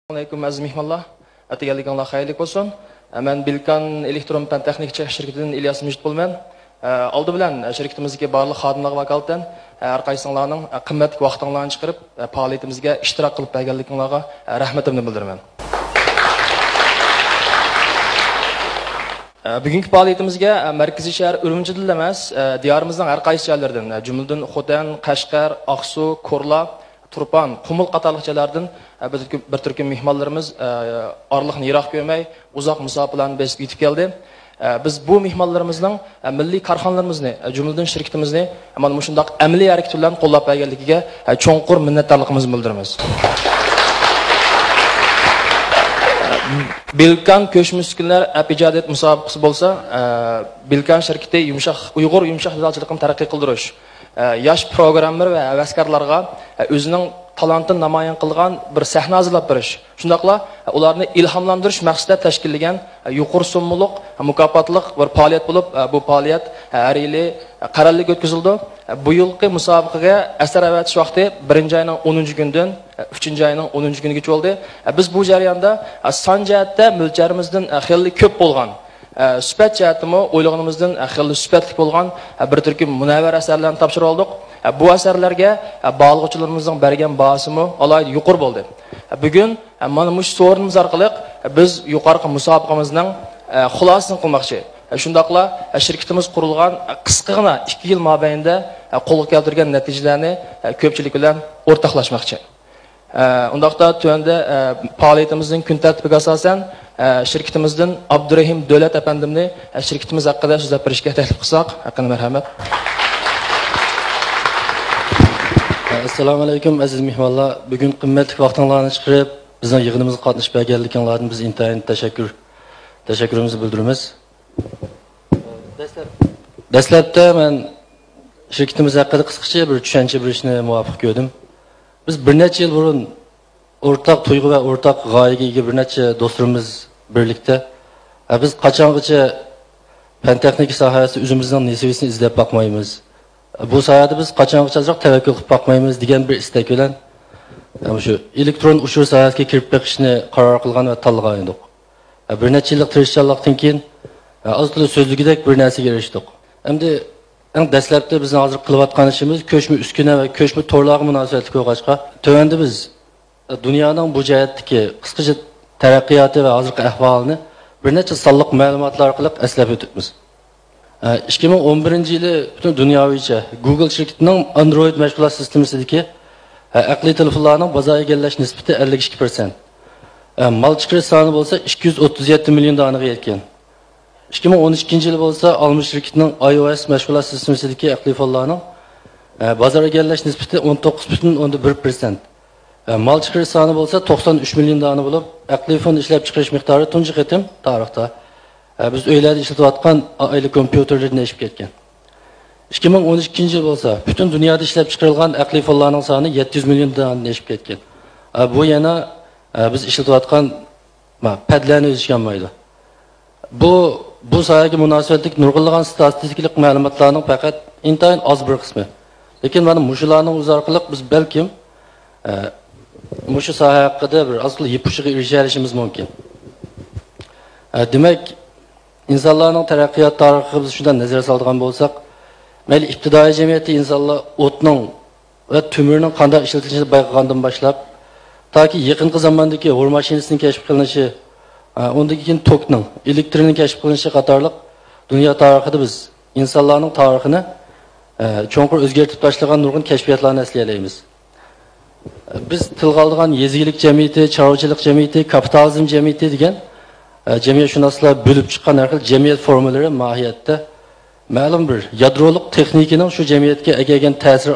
Assalamualaikum aziz mehmonlar. Atayganliginglar xayrli bo'lsin. Men Bilkan elektron fan texnika shirkatidan İlyas Mujid bo'lman. Oldi bilan shirkatimizga barliq xodimlarga vakolatdan har qaysilaringlarning qimmatli vaqtinglarni chiqarib faoliyatimizga ishtirok qilib berganliginglarga rahmatimni bildiraman. Bugungi faoliyatimizga markaziy shahar Urumchida emas, diyorimizning har qaysi joylaridan, jumladan Xotan, Qashqar, Aqsu, Ko'rla, Turpan, Qumul qatorliqchalardan bir turkum mehmonlarimiz orliqni yiroq ko'rmay, uzoq musofalarni besib yetib keldi. Biz bu mehmonlarimizning milliy korxonalarimizni, jumladan shirkatimizni mana shunday amaliy harakatlarni qo'llab berganligiga cho'nqur minnatdorligimizni bildiramiz. Bilkan Ko'chmiskunlar ijodiyat musobaqasi bo'lsa, Bilkan shirkati Uyg'ur yumshoq yozuvchiligini taraqqiy qildirish, yosh programmer va havaskorlarga o'zining talantini namoyon qilgan bir sahna hazırlab berish, shundaqla ularni ilhomlantirish maqsadida tashkillangan yuqori summalık mukofotliq bir faoliyat bo'lib, bu faoliyat har yili qarorlik o'tkazildi. Bu yilgi musobaqaga asar avatish vaqti 1-oyning 10-kunidan 3-oyning 10-kunigacha bo'ldi. Biz bu jarayonda son jihatda mo'ljarimizdan xilli ko'p bo'lgan, sifat jihatimi o'ylaganimizdan xilli sifatli bo'lgan bir turkum munavvar asarlarni topshirib oldik. Bu asarlarga bağlıqçılarımızın bergen bahasımı alaydı yuqur bo'ldi. Bugun mana bu so'rinimiz orqali biz yuqorqi musobaqamizning xulosasini qilmoqchi. Shundaqla shirkatimiz qurilgan qisqagina 2 yil mobaynida qo'lga keltirgan natijalarni ko'pchilik bilan o'rtoqlashmoqchi. Undaqda tuanda faoliyatimizning kun tartibiga asosan shirkatimizdan Abdurahim Davlat apandimni shirkatimiz haqida so'zlab berishga taklif qilsak, haqqini marhamat. Assalomu alaykum aziz mehmonlar. Bugun qimmatli vaqtingizni chiqarib, bizning yig'inimizga qatnashib berganliklaringizni biz intayin tashakkurimizni bildiramiz. Dastlabda men shirkatimiz haqida qisqacha bir tushuncha berishni muvofiq ko'rdim. Biz bir necha yil burun o'rtaq tuyg'u va o'rtaq g'oyaga ega bir necha do'stlarimiz birlikda biz qachongacha fan texnika sohasida o'zimizning nasibasini izlab boqmaymiz. Bu sohada biz qachongacha tavakkul qilib boqmaymiz degan bir istak bilan shu elektron ushur sohasiga kirib chiqishni qaror qilgan va tanlagan edik. Bir necha yillik tirishchanlikdan keyin azli so'zligidek bir narsaga erishdik. Endi dastlabda bizning hozir qilayotgan ishimiz ko'chma uskuna va ko'chma to'rlarga munosabatli bo'lg'achqa, tövanda biz dunyoning bu jihatdagi qisqacha taraqqiyoti va hozirgi ahvolini bir necha sonliq ma'lumotlar orqali eslab o'tibmiz. 2011-yili butun dunyovicha Google shirkatining Android mashg'ulot sistemasidagi aqliy telefonlarning bozorga egallash nisbati 52%. Mal chiqarish soni bo'lsa 237 million donaga yetgan. 2012-yili bo'lsa Almış shirkatining iOS mashg'ulot sistemasidagi aqliy telefonlarning bozorga egallash nisbati 19,1%. Mal chiqarish soni bo'lsa 93 million dona bo'lib, aqliy telefon ishlab chiqarish miqdori tunji qatim tarixda biz uylarda ishlatayotgan oila kompyuterlardan oshib ketgan. 2012-yil bo'lsa butun dunyoda ishlab chiqarilgan aqliy telefonlarning soni 700 million donani oshib ketgan. Bu yana biz ishlatayotgan padlarni o'zishganmaydi. Bu sohaga munosabatli nurg'unlagan statistik ma'lumotlarning faqat intayin oz bir qismi. Lekin mana mushularning o'zi orqali biz balkim mushu soha haqida bir asl yepushiga erishishimiz mumkin. Demak, insonlarning taraqqiyot tarixiga biz shundan nazar soladigan bo'lsak, mayli ibtidoiy jamiyatda insonlar o'tning va tumirning qanday ishlatilishini bayqagandan boshlab, toki yaqinqi zamondagi g'ur mashinasining kashf qilinishi, undan keyin tokning, elektrning kashf qilinishi qatorliq dunyo tarixida biz insonlarning tarixini cho'nqur o'zgartirib tashlagan nurg'un kashfiyotlarni eslaymiz. Biz tilga olgan yezilik jamiyati, chorvachilik jamiyati, kapitalizm jamiyati degan cemiyetshunoslar bölüp chiqqan har xil jamiyat formalari mohiyatda ma'lum bir yadroliq texnikaning shu jamiyatga egagan ta'sir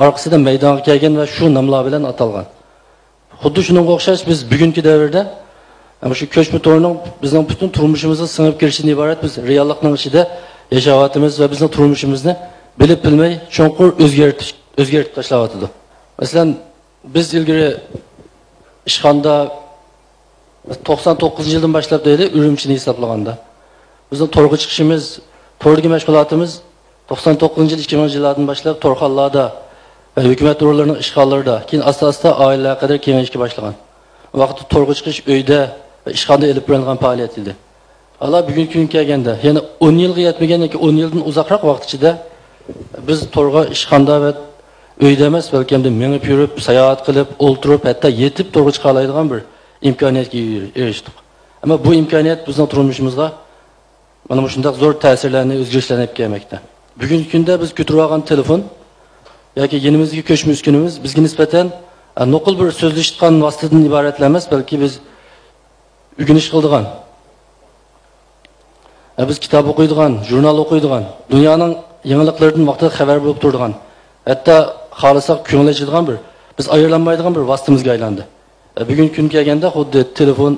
orqasida maydonga kelgan va shu nomlar bilan atalgan. Xuddi shunga o'xshash biz bugungi davrda shu ko'chma to'rning bizning butun turmushimizga singib kirishidan iborat biz reallikning ichida yashayotimiz va bizning turmushimizni bilib bilmay cho'nqur o'zgartirib tashlayotdi. Masalan, biz ilgari ishxonda 99-yildan boshlab deydi, Urumchini hisoblaganda. Bizning to'rga chiqishimiz, to'rga mashg'ulotimiz 99-yil 2000-yillardan boshlab to'rxonlarda va hukumat o'rinlarining ishg'ollarida, keyin asta-asta oilalar qadar kengayishga boshlagan. vaqtda to'rga chiqish uyda va ishxonada elib berilgan faoliyat edi. Hala bugungi kunga kelganda, yana 10 yilga yetmagan yoki 10 yildan uzoqroq vaqt ichida biz to'rga ishxonada va uyda emas, balki ham menib yurib, sayohat qilib, o'ltirib, hatto yetib to'rga chiqa oladigan bir imkoniyatga erishdik. Ammo bu imkoniyat bizning turmushimizga mana shunday zo'r ta'sirlarni, o'zgarishlarni olib kelmoqda. Bugungi kunda biz ko'tarib olgan telefon yoki yenimizga ko'chma uskunamiz bizga nisbatan nuqul bir so'zlashgan vositadan iborat emas, balki biz o'rganish qildigan, biz kitob o'qiydigan, jurnal o'qiydigan, dunyoning yangiliklaridan vaqtida xabar bo'lib turadigan, hatto xohlasak ko'ngil ochadigan bir, biz aylanmaydigan bir vositamizga aylandi. Bugungi kunga kelganda xuddi telefon,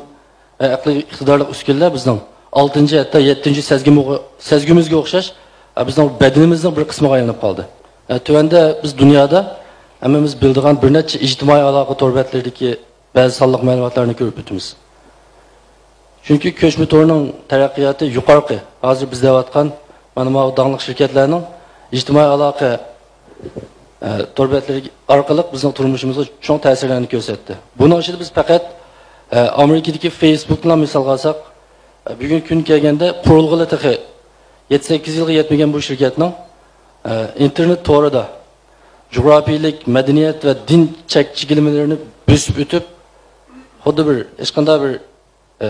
aqliy iqtidorli uskunlar bizning 6-chi hatto 7-chi sezgimizga o'xshash bizning badanimizning bir qismiga aylanib qoldi. Tuvanda biz dunyoda hammamiz bildigan bir necha ijtimoiy aloqa to'rbatlaridagi ba'zi sonliq ma'lumotlarni ko'rib o'tamiz. Chunki ko'chma to'rning taraqqiyoti yuqorqi, hozir biz deyotgan mana bu danglik shirkatlarning ijtimoiy aloqa to'rbatlari orqali bizning turmushimizga cho'ng ta'sirlarni ko'rsatdi. Buning ichida biz faqat Amerikadagi Facebook'ni misol olsak, bugungi kun kelganda qurilg'ili taxi 7-8 yilga yetmagan bu shirkatning internet to'rida jug'rofiylik, madaniyat va din chekchigilmalarini bosib o'tib, xuddi bir hech qanday bir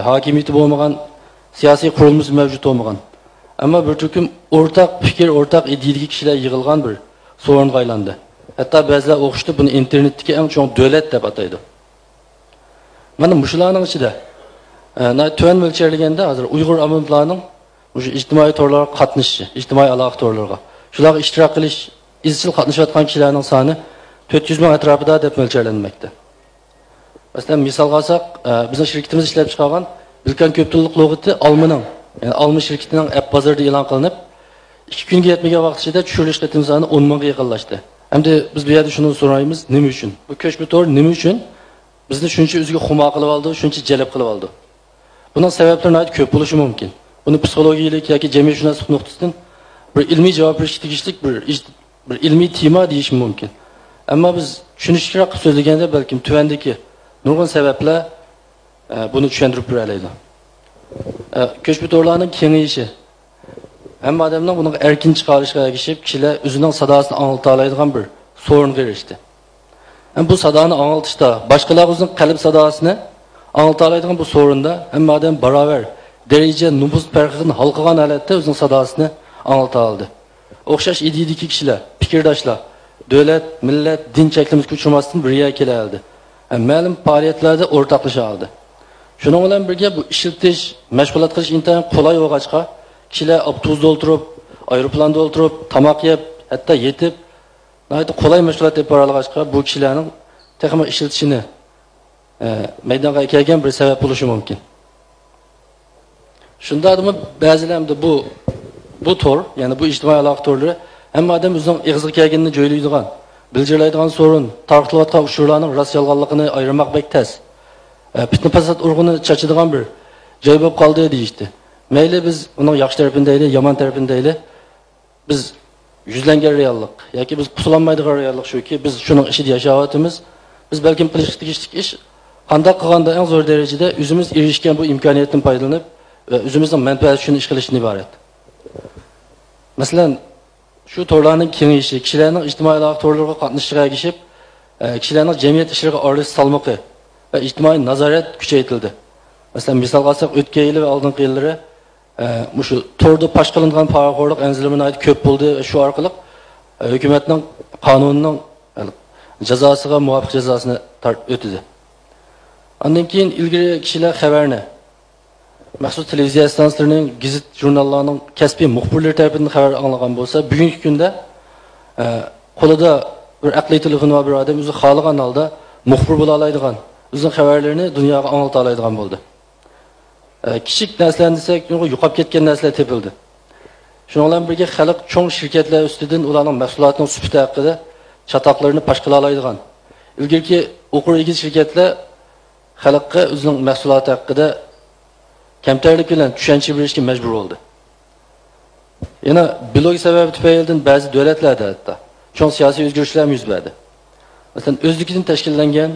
hokimiyati bo'lmagan siyosiy qurilmasi mavjud bo'lmagan. Ammo bir turkum o'rtaq fikr, o'rtaq ideyadagi kishilar yig'ilgan bir so'ringa aylandi. Hatto ba'zilar o'qishdi buni internetdagi eng chong davlat deb ataydi. Mana shularning ichida tuvan mo'lcharlaganda hozir Uyg'ur avlodlarining o'sha ijtimoiy to'rlarga qatnashishi, ijtimoiy aloqa to'rlariga shularga ishtirok qilish, izchil qatnashayotgan kishilarning soni 400 ming atrofida deb mo'ljallanmoqda. Masalan, misol olsak, bizning shirkatimiz ishlab chiqargan Bilkan ko'p tillik lug'ati Almaning, ya'ni Alma shirkatining app bozorida e'lon qilinib, 2 kunga yetmagan vaqt ichida tushirilish qitim soni 10 mingga yaqinlashdi. Endi biz bu yerda shuni so'raymiz, nima uchun? Bu ko'chma to'r nima uchun bizni shuncha o'ziga xumo qilib oldi, shuncha jalb qilib oldi? Buning sabablari ko'p bo'lishi mumkin. Buni psixologiyalik yoki jamiyatshunoslik nuqtasidan bir ilmiy javob berishga tegishli bir ilmiy tema deyish mumkin. Ammo biz tushunishliroq so'zlaganda balkim tuvandagi nurg'un sabablar buni tushuntirib beradi. Ko'chma to'rlarning kengayishi hamma odamning buni erkin chiqarishga erishib, kishilar o'zining sadosini anglata oladigan bir so'ringa erishdi. Bu sadoni anglitishda boshqalar o'zining qalb sadosini anglata oladigan bu so'rinda hamma odam barobar daraja nufuz farqini hal qilgan holatda o'zining sadosini anglata oldi. O'xshash ideyadagi kishilar, fikrdoshlar, davlat, millat, din cheklamasiga uchramasdan birga keladi. Ma'lum faoliyatlarda o'rtaqlasha oldi. Shuning bilan birga bu ishlatish, mashg'ulot qilish intayin qulay bo'lg'achqa, kishilar avtobusda o'tirib, aeroplanda o'tirib, tomoq yeb, hatto yetib, nayta qulay mashg'ulot deb boralg'achqa bu kishilarning texnik ishlatishini maydonga kelgan bir sabab bo'lishi mumkin. Shundadimi ba'zilarida bu to'r, ya'ni bu ijtimoiy aloqa to'rlari hamma odam o'zining ig'ziga kelganini joylaydigan, bildirlaydigan so'rin, tarqatilayotgan uchurlarning rost yolg'onligini ayirmoq bek tez. Fitna fasod urg'uni chachadigan bir joy bo'lib qoldi deyishdi. Mayli biz uning yaxshi tarafini deyli, yomon tarafini deyli. Biz yuzlangan reallik yoki biz qutulanmaydigan reallik shuki, biz shuning ishida yashayotimiz. Biz balkim qilishga tegishli ish qanday qilganda eng zo'r darajada o'zimiz erishgan bu imkoniyatdan foydalanib, o'zimizning manfaati uchun ish qilishdan iborat. Masalan, shu to'rlarning kengayishi, kishilarning ijtimoiy aloqa to'rlariga qatnashishiga ergishib, kishilarning jamiyat ishlariga aralashish salmoqi va ijtimoiy nazorat kuchaytirildi. Masalan, misol olsak, o'tgan yil va oldingi yillari shu to'rda pash qilingan poraxo'rlik anzilmani ko'p bo'ldi. Shu orqali hukumatning qonunining jazosiga muvofiq jazosini o'tadi. Undan keyin ilgari kishilar xabarni maxsus televiziya stansiyalarning, gazet jurnallarning kasbiy muxbirlari tomonidan xabar anglagan bo'lsa, bugungi kunda qo'lida bir aqliy telefon va bir odam o'zi xohlagan holda muxbir bo'la oladigan, o'zining xabarlarini dunyoga anglata oladigan bo'ldi. Kichik narsalarni desak, yo'qolib ketgan narsalar tepildi. Shuning bilan birga xalq cho'ng shirkatlar ustidan ularning mahsulotining sifati haqida chatoqlarini pash qila oladigan. Ilgari o'qir egiz shirkatlar xalqqa o'zining mahsuloti haqida kamtarlik bilan tushuncha berishga majbur bo'ldi. Yana blog sababi tufaylidan ba'zi davlatlarda hatto cho'ng siyosiy o'zgarishlar yuz berdi. Masalan, o'zligidan tashkillangan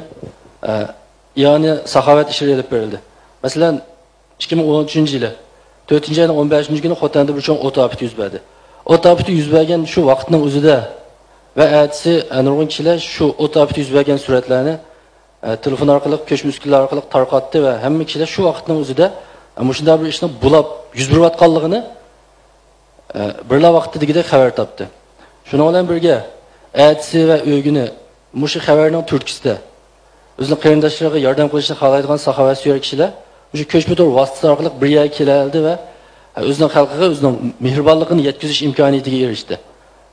yani sahavet işleri edip verildi. Mesela 2013 yılı 4. ayın 15. günü Xotan'da bir çoğun ot afeti yüz verdi. Ot afeti yüz vergen şu vaktinin özüde ve ertesi nurgun kişiler şu ot afeti yüz vergen suretlerini telefon arkalık, köşk müsküller arkalık tarqatdı ve hem kişiler şu vaktinin özüde şunda bir işini bulap yüz bir vatqanlığını birla vaqtda degide xabar topdi. Şuna bilan birga ertesi ve ögünü muşu xabarning turkisida o'zining qarindoshlariga yordam qilishni xohlaydigan saxovat suyar kishilar shu ko'chma to'r vositasi orqali bir yerga keldi va o'zining xalqiga o'zining mehribonligini yetkazish imkoniyatiga erishdi.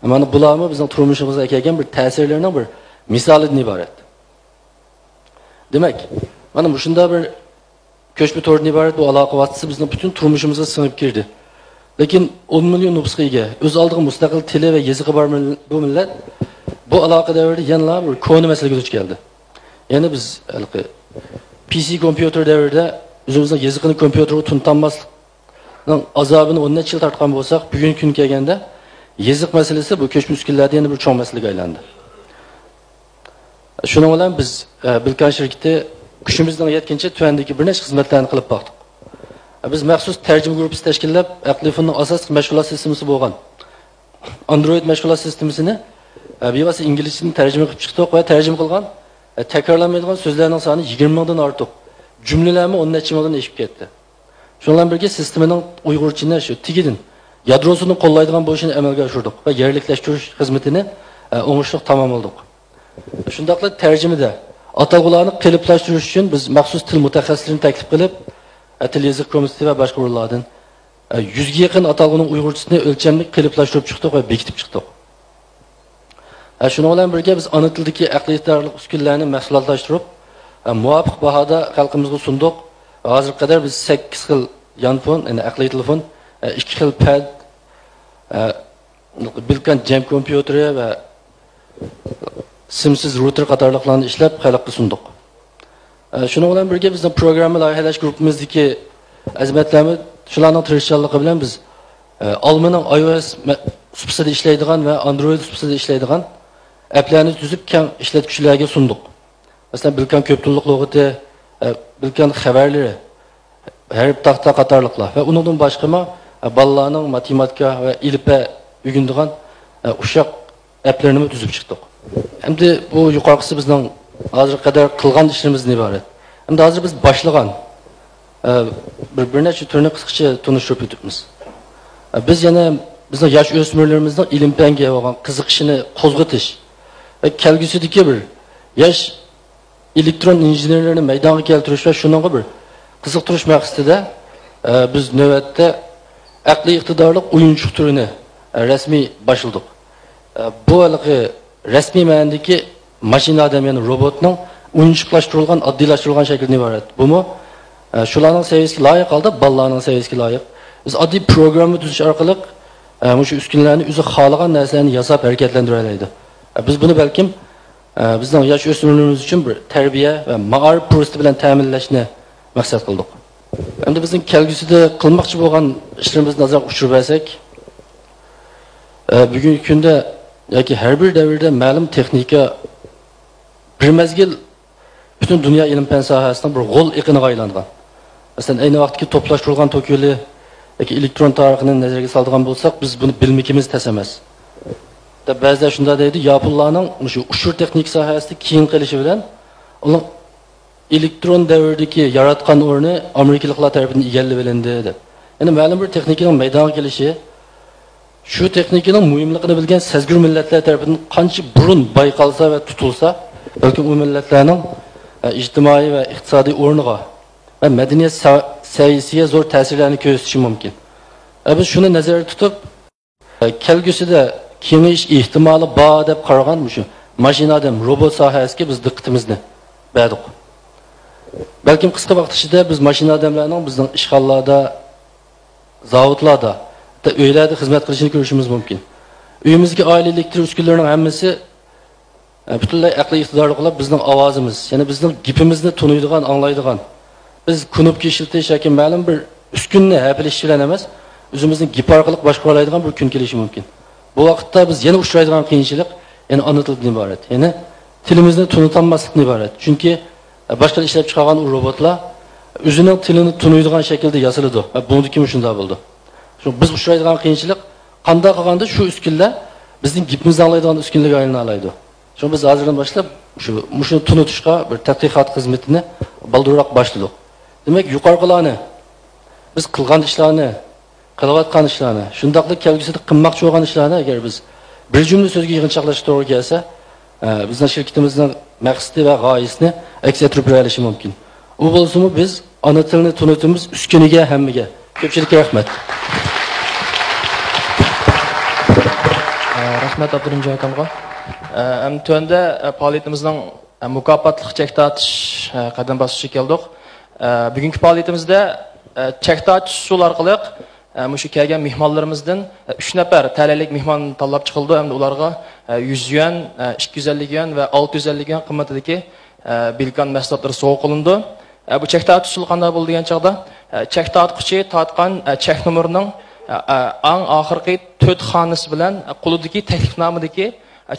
Mana bularmi bizning turmushimizga kelgan bir ta'sirlarning bir misolidan iborat. Demak, mana shunda bir ko'chma to'rdan iborat bu aloqa vositasi bizning butun turmushimizga singib kirdi. Lekin 10 milyon nüfusga ega, o'z oldiga mustaqil tili va yezig'i bor bu millat bu aloqa davrida yana bir ko'ni masalaga duch keldi. Ya'ni biz PC kompyuter davrida o'zimizning yezig'ini kompyuterga tunutanmaslikning azobini 10 necha yil tortgan bo'lsak, bugungi kun kelganda yeziq masalasi bu ko'chma uskunlarda yana bir cho'ng masalaga aylandi. Shuning bilan biz Bilkan shirkati kuchimizning yetgancha tuvandagi bir nechta xizmatlarni qilib boqdik. Biz maxsus tercüme gruppasi tashkillab, Aqlifonning asosiy mashg'ulot sistemasi bo'lgan Android mashg'ulot sistemasini bevasi inglizchadan tarjima qilib chiqdik va tarjima qilgan takrorlanmaydigan so'zlarning soni 20 mingdan ortiq. Jumlalarni 10 necha mingdan oshib ketdi. Shundan birga sistemaning uyg'urchini shu tigidin yadrosini qo'llaydigan bo'lishini amalga oshirdik va yerliklashtirish xizmatini o'ngishli tamomladik. Shundaqla tarjimada atalg'ularni qiliblashtirish uchun biz maxsus til mutaxassislarini taklif qilib Til Yazık Komitesi ve başka kurullardan 100'e yakın atalgının Uygurcasını ölçemlik qiliblashtırıp çıktık ve bekitip çıktık. Şuna olan birlikte biz ana tildeki aqliy iqtidorli uskunlarni mahsulotlashtirib, muvofiq bahada xalqimizga sunduq. Hozirga qadar biz 8 xil yanfon, ya'ni aqliy telefon, 2 xil pad, Bilkan jam kompyuteri ve simsiz router qatorliqlarni ishlab xalqqa sunduq. Şuna bilan birga bizning programma loyihalash guruhimizdagi azmatlarimiz shularning tirishchanligi bilan biz Almanning iOS supsida ishlaydigan va Android supsida ishlaydigan applarni tuzib keng ishlatuvchilarga sunduq. Masalan, Bilkan ko'p tillik lug'ati, Bilkan xabarlari, harf taxta qatorliqlar va undan boshqa bolalarning matematika va ilmga o'rganadigan uşaq applarni tuzib chiqdik. Endi bu yuqorqisi bizning hozirga qadar qilgan ishimizdan iborat. Endi hozir biz boshlagan bir necha turni qisqacha tunishtirib o'tibmiz. Biz yana bizning yosh o'smirlarimizning ilm-fanga bo'lgan qiziqishini qo'zg'atish va kelgusidagi bir yosh elektron injenerlarni maydonga keltirish va shuningga bir qiziqtirish maqsadida biz navbatda aqliy iqtidorli o'yinchoq turini rasmiy boshladik. Bu halqi rasmiy ma'nodagi mashina odam, ya'ni robotning o'yinchoqlashtirilgan, oddiylashtirilgan shaklidan iborat. Bumi shularning saviyasiga loyiq holda bolalarning saviyasiga loyiq. Biz oddiy programma tuzish orqali shu uskunlarni o'zi xohlagan narsalarni yasab harakatlantira oladi. Biz buni balkim bizning yosh o'smirlarimiz uchun bir tarbiya va ma'arif protsessi bilan ta'minlashni maqsad qildik. Endi bizning kelgusida qilmoqchi bo'lgan ishlarimizni nazarga tushirib olsak, bugungi kunda yoki har bir davrda ma'lum texnika bir mezgil bütün dünya ilim-fan sohasining bir g'o'l iqiniga aylangan. Masalan, ayni vaqtdagi to'plashtirilgan to'kili yoki elektron tarixini nazarga soladigan bo'lsak, biz buni bilmikimiz tas emas. Ba'zilar shunday deydi, Yaponlarning shu ushur texnik sohasida keyin qilishi bilan ular elektron davrdagi yaratgan o'rni Amerikaliklar tomonidan egallab olindi deb. Ya'ni ma'lum bir texnikaning maydonga kelishi shu texnikaning muhimligini bilgan sezgir millatlar tomonidan qancha burun bayqalsa va tutilsa, balkim u millatlarning ijtimoiy va iqtisodiy o'rniga va madaniyat saviyasiga zo'r ta'sirlarni ko'rsatishi mumkin. Biz shuni nazarda tutib, kelgusida kengayish ehtimoli bor deb qaragan shu mashina odam, robot sohasiga biz diqqatimizni berdik. Balkim qisqa vaqt ichida biz mashina odamlarning bizning ishxonalarda, zavodlarda, uylarda xizmat qilishini ko'rishimiz mumkin. Uyimizga oila elektr uskunalarining hammasi butunlay aqliy iqtidorli qilib bizning ovozimiz, ya'ni bizning gapimizni tunuydigan, anglaydigan. Biz knopka ishlatish yoki ma'lum bir uskunni hapilish bilan emas, o'zimizning gap orqali boshqara oladigan bir kun kelishi mumkin. Bu vaqtda biz yana uchraydigan qiyinchilik, ya'ni ana tildan iborat. Ya'ni tilimizni tunutanmaslikdan iborat. Chunki Başka işlep çıkargan o robotlar özünün tilini tunuyduğun şekilde yazılıdı. Bunu kim şunda buldu. Şu biz uçuraydigan kıyınçılık qanday qilganda şu üskünler bizning gapimizni anglaydigan uskunlarga aylanadi. Şu biz hozirdan boshlab shuni tunutishga bir tadqiqot xizmatini baldurroq boshladik. Demak, yuqorqilarni biz qilgan ishlarni, qilayotgan ishlarni, shundaqli kelgusida qilmoqchi bo'lgan ishlarni agar biz bir jumla so'zga yig'inchoqlashga to'g'ri kelsa, bizning shirkatimizning maqsadi va g'oyasini aks ettirib berilishi mumkin. U bo'lsa-mu biz ona tilini tunutimiz uskuniga hammaga. Ko'pchilikka rahmat. Rahmat Abdurunji akamga. Tuanda faoliyatimizning mukofotli chek tortish qadam bosqichiga keldik. Bugungi faoliyatimizda chek tortish usul orqali mushu kelgan mehmonlarimizdan 3 nafar talalik mehmon tanlab chiqildi hamda ularga 100 yuan, 250 yuan va 650 yuan qimmatidagi Bilkan mahsulotlari sovg'a qilindi. Bu chek tortish usuli qanday bo'ldi degan chaqda chek tortquchi tortgan chek nomerining ang oxirgi 4 xonasi bilan qo'lidagi taklifnomadagi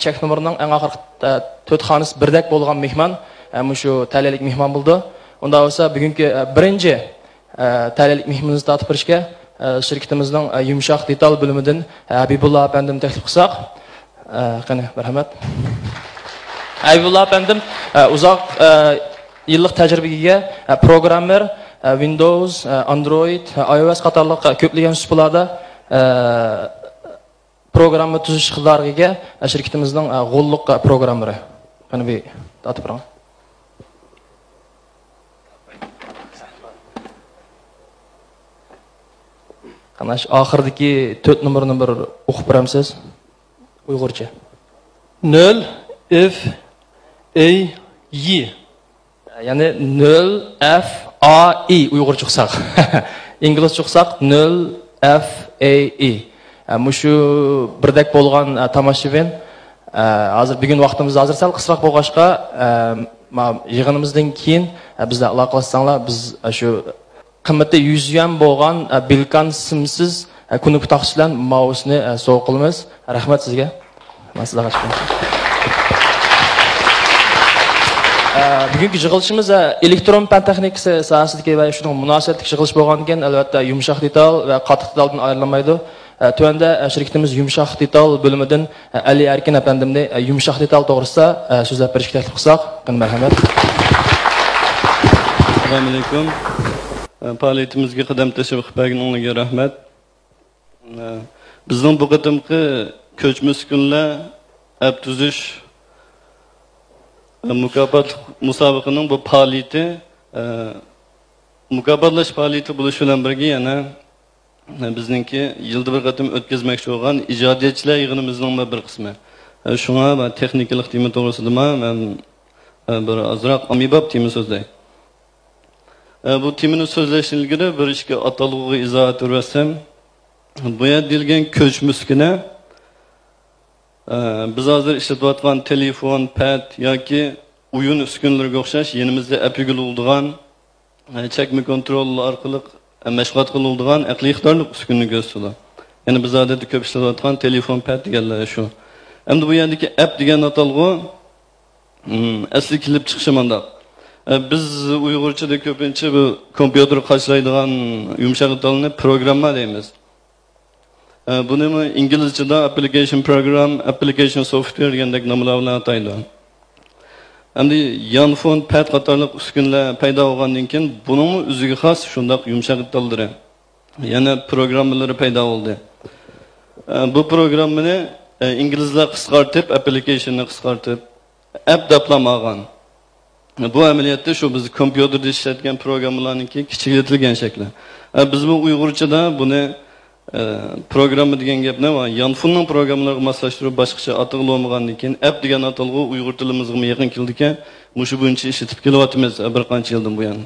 chek nomerining ang oxirgi 4 xonasi birdek bo'lgan mehmon mushu talalik mehmon bo'ldi. Unda bo'lsa bugungi birinchi talalik mehmonimizni tortib berishga shirkatimizning yumshoq detal bo'limidan Habibulloh apandim taklif qilsak. Qani, marhamat. Habibulloh apandim uzoq yillik tajribaga ega programmer Windows, Android, iOS qatorliq ko'plagan usullarda programma tuzish ixtiyoriga ega shirkatimizning g'olliq programmeri. Qani bir tatib bering. Qana shu oxirdagi 4 nomerni bir o'qib beramsiz? Uyg'urcha. 0 F A Y. Ya'ni 0 F A I Uyg'urcha o'qsak. Inglizcha o'qsak 0 F A I. Mushu birdek bo'lgan tomoshabin hozir bugun vaqtimiz hozir sal qisqaroq bo'lg'achqa yig'inimizdan keyin bizlar aloqalashsanglar biz shu qimmati 100 yuan bo'lgan Bilkan simsiz kunuk taqsh bilan mousni sovg'a qilamiz. Rahmat sizga. Men sizlarga bugungi yig'ilishimiz elektron fan texnikasi sohasidagi va shuning munosabatli yig'ilish bo'lgan ekan, albatta yumshoq detal va qattiq detaldan ayrilmaydi. Tuanda shirkatimiz yumshoq detal bo'limidan Ali Arkin apandimni yumshoq detal to'g'risida so'zlab berishga taklif qilsak, qani marhamat. Assalomu alaykum. Faoliyatimizga qadam tashlab berganingizga rahmat. Bizning bu qatimqi ko'chmas kunlar app tuzish mukofot musobaqaning bu faoliyati mukofotlash faoliyati bo'lishi bilan birga yana bizningki yilda bir qatim o'tkazmoqchi bo'lgan ijodiyatchilar yig'inimizning bir qismi. Shunga va texnikalik tema to'g'risida men bir azroq omibab tema so'zlay. Bu temani so'zlashdan ilgari bir ishga atalg'iga izohat bersam, bu deyilgan ko'chmas kuna biz hozir ishlatayotgan telefon, pad yoki o'yin uskunalariga o'xshash yenimizda app yig'iladigan, chakma kontrol orqali mashg'ulot qilinadigan aqliy ixtiyorlik uskunani ko'rsatadi. Ya'ni biz odatda ko'p ishlatayotgan telefon, pad deganlar shu. Endi bu yerdagi app degan atalg'i asli kelib chiqishi manda. Biz Uyg'urchada ko'pincha bu kompyuter qarshılaydigan yumshoq detalni programma deymiz. Buni inglizchada application program, application software degandek nomlar bilan ataydi. Endi yanfon, pad qatorliq uskunlar paydo bo'lgandan keyin buning o'ziga xos shundoq yumshoq detallari, yana programmalari paydo bo'ldi. Bu programmani inglizlar qisqartib, applicationni qisqartib app deb olgan. Bu amaliyotda shu biz kompyuterda ishlatgan programmalarningki kichiklaytirilgan shakli. Biz bu Uyg'urchada buni programma degan gapni va yanfonning programmalariga moslashtirib boshqacha atalg'i bo'lmagandan keyin app degan atalg'i Uyg'ur tilimizga yaqin keldi-ki, mushu bo'yicha ishlatib kelyapmiz bir qancha yildan buyon.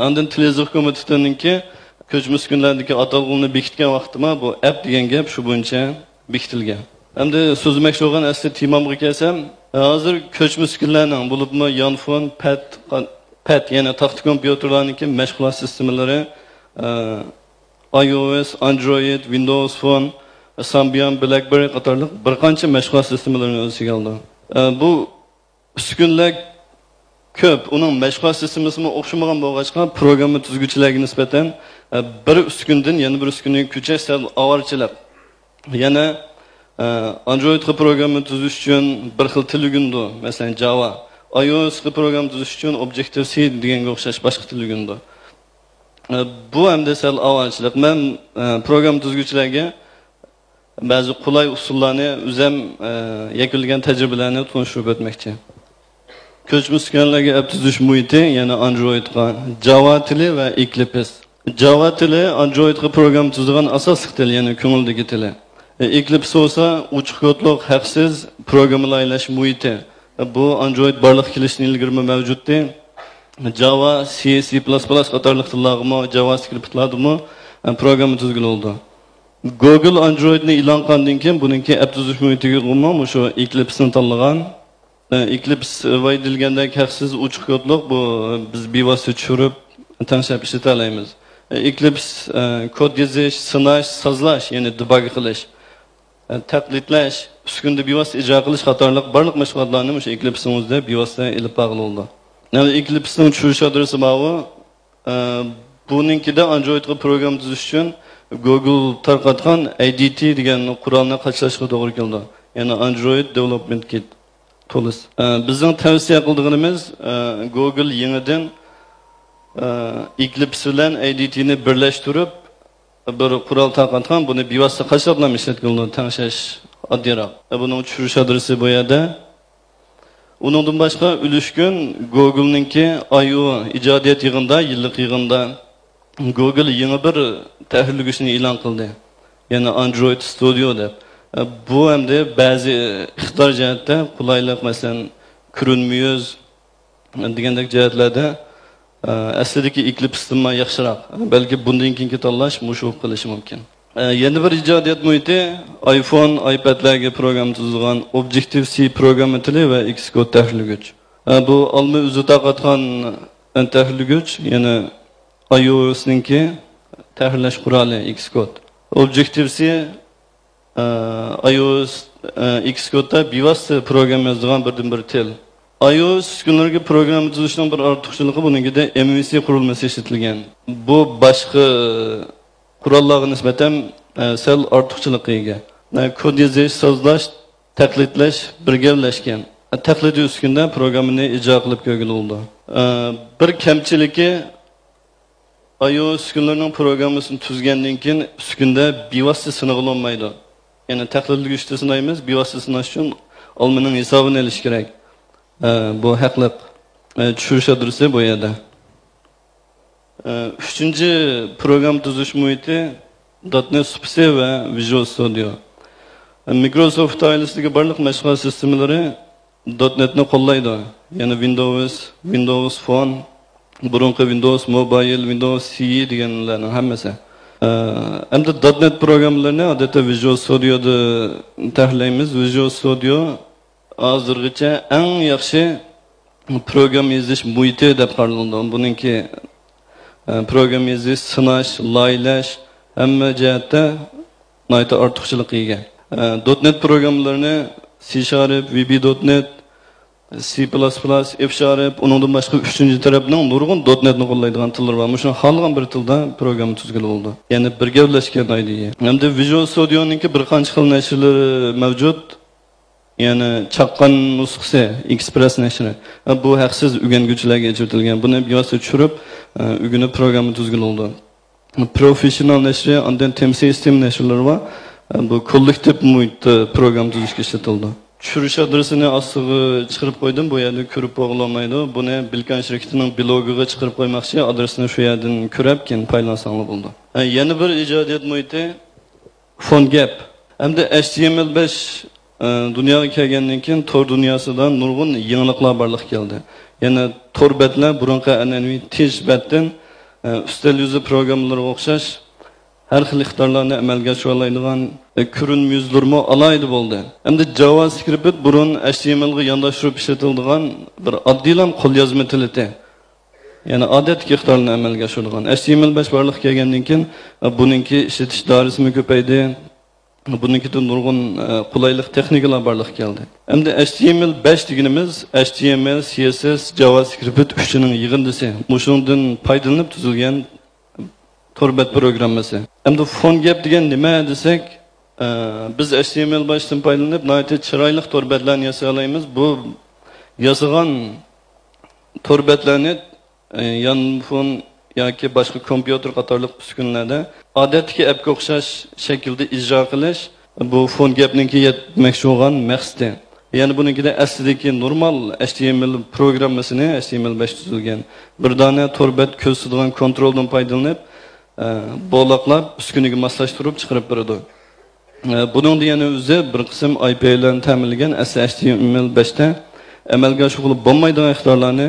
Ondan Tiliziq komitetininki ko'chmas kunlardagi atalg'ini bekitgan vaqtida bu app degan gap shu bo'yicha bekitilgan. Endi so'zmoqchi bo'lgan asli temamga kelsam, hozir ko'chmas kunlarning bo'libmi yanfon, pad yana taxt kompyuterlarningki mashg'ulot sistemlari iOS, Android, Windows Phone, Symbian, BlackBerry qatorliq bir qancha mashg'ulot sistemalarini o'z ichiga oldi. Bu uskunlar ko'p. Uning mashg'ulot sistemasi o'xshamagan bo'lg'achqa programma tuzuvchilarga nisbatan bir uskundan yana bir uskunga ko'chish sal og'irchilik. Yana Androidga programma tuzish uchun bir xil til ugundi, masalan Java. iOSga programma tuzish uchun Objective-C deganga o'xshash boshqa til ugundi. Bu hamda sal og'irchilik. Men program tuzuvchilarga ba'zi qulay usullarni o'zim yakunlagan tajribalarni tunishtirib o'tmoqchi. Ko'chmas uskunalarga app tuzish muhiti, ya'ni Androidga Java tili va Eclipse. Java tili Androidga program tuzadigan asosiy til, ya'ni ko'ngildagi tili. Eclipse bo'lsa ochiq kodliq, haqsiz programmalash muhiti. Bu Android barliq kelishini ilgari mavjuddi. Java, C, C++ qatorliq tillarga, JavaScriptlarga program tuzildi. Google Androidni e'lon qilgandan keyin buningki app tuzish muhitiga qo'ymoq shu Eclipse'ni tanlagan. Eclipse vaydilgandek haqsiz ochiq kodliq, bu biz bevosita tushirib tanishib ishlata olamiz. Eclipse kod yozish, sinash, sozlash, ya'ni debug qilish, taqlidlash, uskunda bevosita ijro qilish qatorliq barliq mashg'ulotlarni o'sha Eclipse'imizda bevosita ilib bag'ildi. Yani Eclipse'ning tushirish adresi bu. Bunikida Androidga program tuzish uchun Google tarqatgan ADT degan qurolni qatnashga to'g'ri keldi. Ya'ni Android Development Kit Tools. Bizning tavsiya qilganimiz Google yangidan Eclipse bilan ADT'ni birlashtirib bir qurol tarqatgan, buni bevosita qashlab ishlatganlar tanishish oddiyroq. Buning tushirish adresi bu yerda. Uningdan boshqa ulishgan Google'ninki I.O. ijodiyat yig'inida, yillik yig'inida Google yangi bir tahrirlagichni e'lon qildi. Ya'ni Android Studio deb. Bu hamda ba'zi ixtiyor jihatda qulaylik, masalan, ko'rinmayuz degandek jihatlarda aslidagi Eclipse'dan yaxshiroq. Balki bundan keyingi tanlash mushuk qilishi mumkin. Yana bir ijodiyat muhiti iPhone, iPadlarga program tuzilgan Objective-C programma tili va Xcode tahrirlagich. Bu olma o'zi tarqatgan tahrirlagich, ya'ni iOS'ninki tahrirlash quroli Xcode. Objective-C iOS Xcode'da bevosita program yozadigan birdan-bir til. iOS uskunalarga program tuzishning bir ortiqchiligi buningida MVC qurilmasi ishlatilgan. Bu boshqa qurollarga nisbatan sal ortiqchilikka ega. Kod yozish, sozlash, taqlidlash birgalashgan. Taqlidiy uskunda programmani ijro qilib ko'rildi. Bir kamchiligi iOS uskunalarining programmasini tuzgandan keyin uskunda bevosita sinag'ilmaydi. Ya'ni taqlidlagichda sinaymiz, bevosita sinash uchun olmaning hisobini olish kerak. Bu haqliq tushirish adresi bu yerda. Üçüncü program tuzish muhiti .NET Subse ve Visual Studio. Microsoft oilasidagi barliq mashg'ulot sistemlari .NETni qo'llaydi. Ya'ni Windows Phone, burunqi Windows Mobile, Windows CE deganlarning hammasi. Hamda .NET programmalarini odatda Visual Studio'da tahrirlaymiz. Visual Studio hozirgacha eng yaxshi program yozish muhiti deb qaraladi. Buningki program yozish, sinash, laylash hamma jihatda nayta ortiqchilik ega. .NET programmalarini C#, VB.NET, C++, F#, uningdan boshqa uchinchi tarafning nurg'un .NETni qo'llaydigan tillar bor. Shuni xohlagan bir tilda program tuzgan bo'ldi. Ya'ni birgalashgan idea. Hamda Visual Studio'ningki bir qancha xil nashrlari mavjud. Yani chaqqan nusxasi Express nashri. Bu haqsiz o'rganuvchilarga ajratilgan. Buni bevosita tushirib, o'rganib programma tuzgan bo'ldi. Professional nashri, undan Tem System nashrlari va bu kollektiv muhitda program tuzishga ishlatildi. Tushirish adresini ostiga chiqarib qo'ydim. Bu yerda ko'rib bo'lmaydi. Buni Bilkan shirkatining blogiga chiqarib qo'ymoqchi, adresini shu yerdan ko'rib, keyin paylansanglar bo'ldi. Yana bir ijodiyat muhiti PhoneGap. Hamda HTML5 dunyoga kelgandan keyin tor dunyosidan nurg'un yangiliklar barliq keldi. Yana tor betlar burunqi an'anaviy tez betdan ustal yuzi programmalarga o'xshash har xil ixtiyorlarni amalga oshiradigan ko'rinma yuzlarmi alaydi bo'ldi. Hamda JavaScript burun HTMLga yondashtirib ishlatiladigan bir oddiylam qo'lyozma tili. Yani odatdagi ixtiyorlarni amalga oshiradigan HTML5 barliq kelgandan keyin buningki ishlatish doirasi ko'paydi. Bununkidan nurgun qulaylik texnikalar barliq keldi. Endi HTML5 deganimiz HTML, CSS, JavaScript üçünün yig'indisi. Mushundan foydalanib tuzilgan torbat programmasi. Endi PhoneGap degan nima desak, biz HTML5 dan foydalanib nihoyatda chiroyli torbatlarni yasay olamiz. Bu yasagan torbatlarni yanfon yoki boshqa kompyuter qatorliq uskunlarda odatdagi appga o'xshash shaklda ijro qilish bu PhoneGap'ninki yetmoqchi bo'lgan maqsadi. Ya'ni bunikida aslidagi normal HTML programmasini HTML5 tuzilgan bir dona torbat ko'rsatadigan kontroldan foydalanib bo'loqlab uskuniga moslashtirib chiqarib beradi. Buning yana o'zi bir qism IP bilan ta'minlangan HTML5da amalga oshirib bo'lmaydigan ixtiyorlarni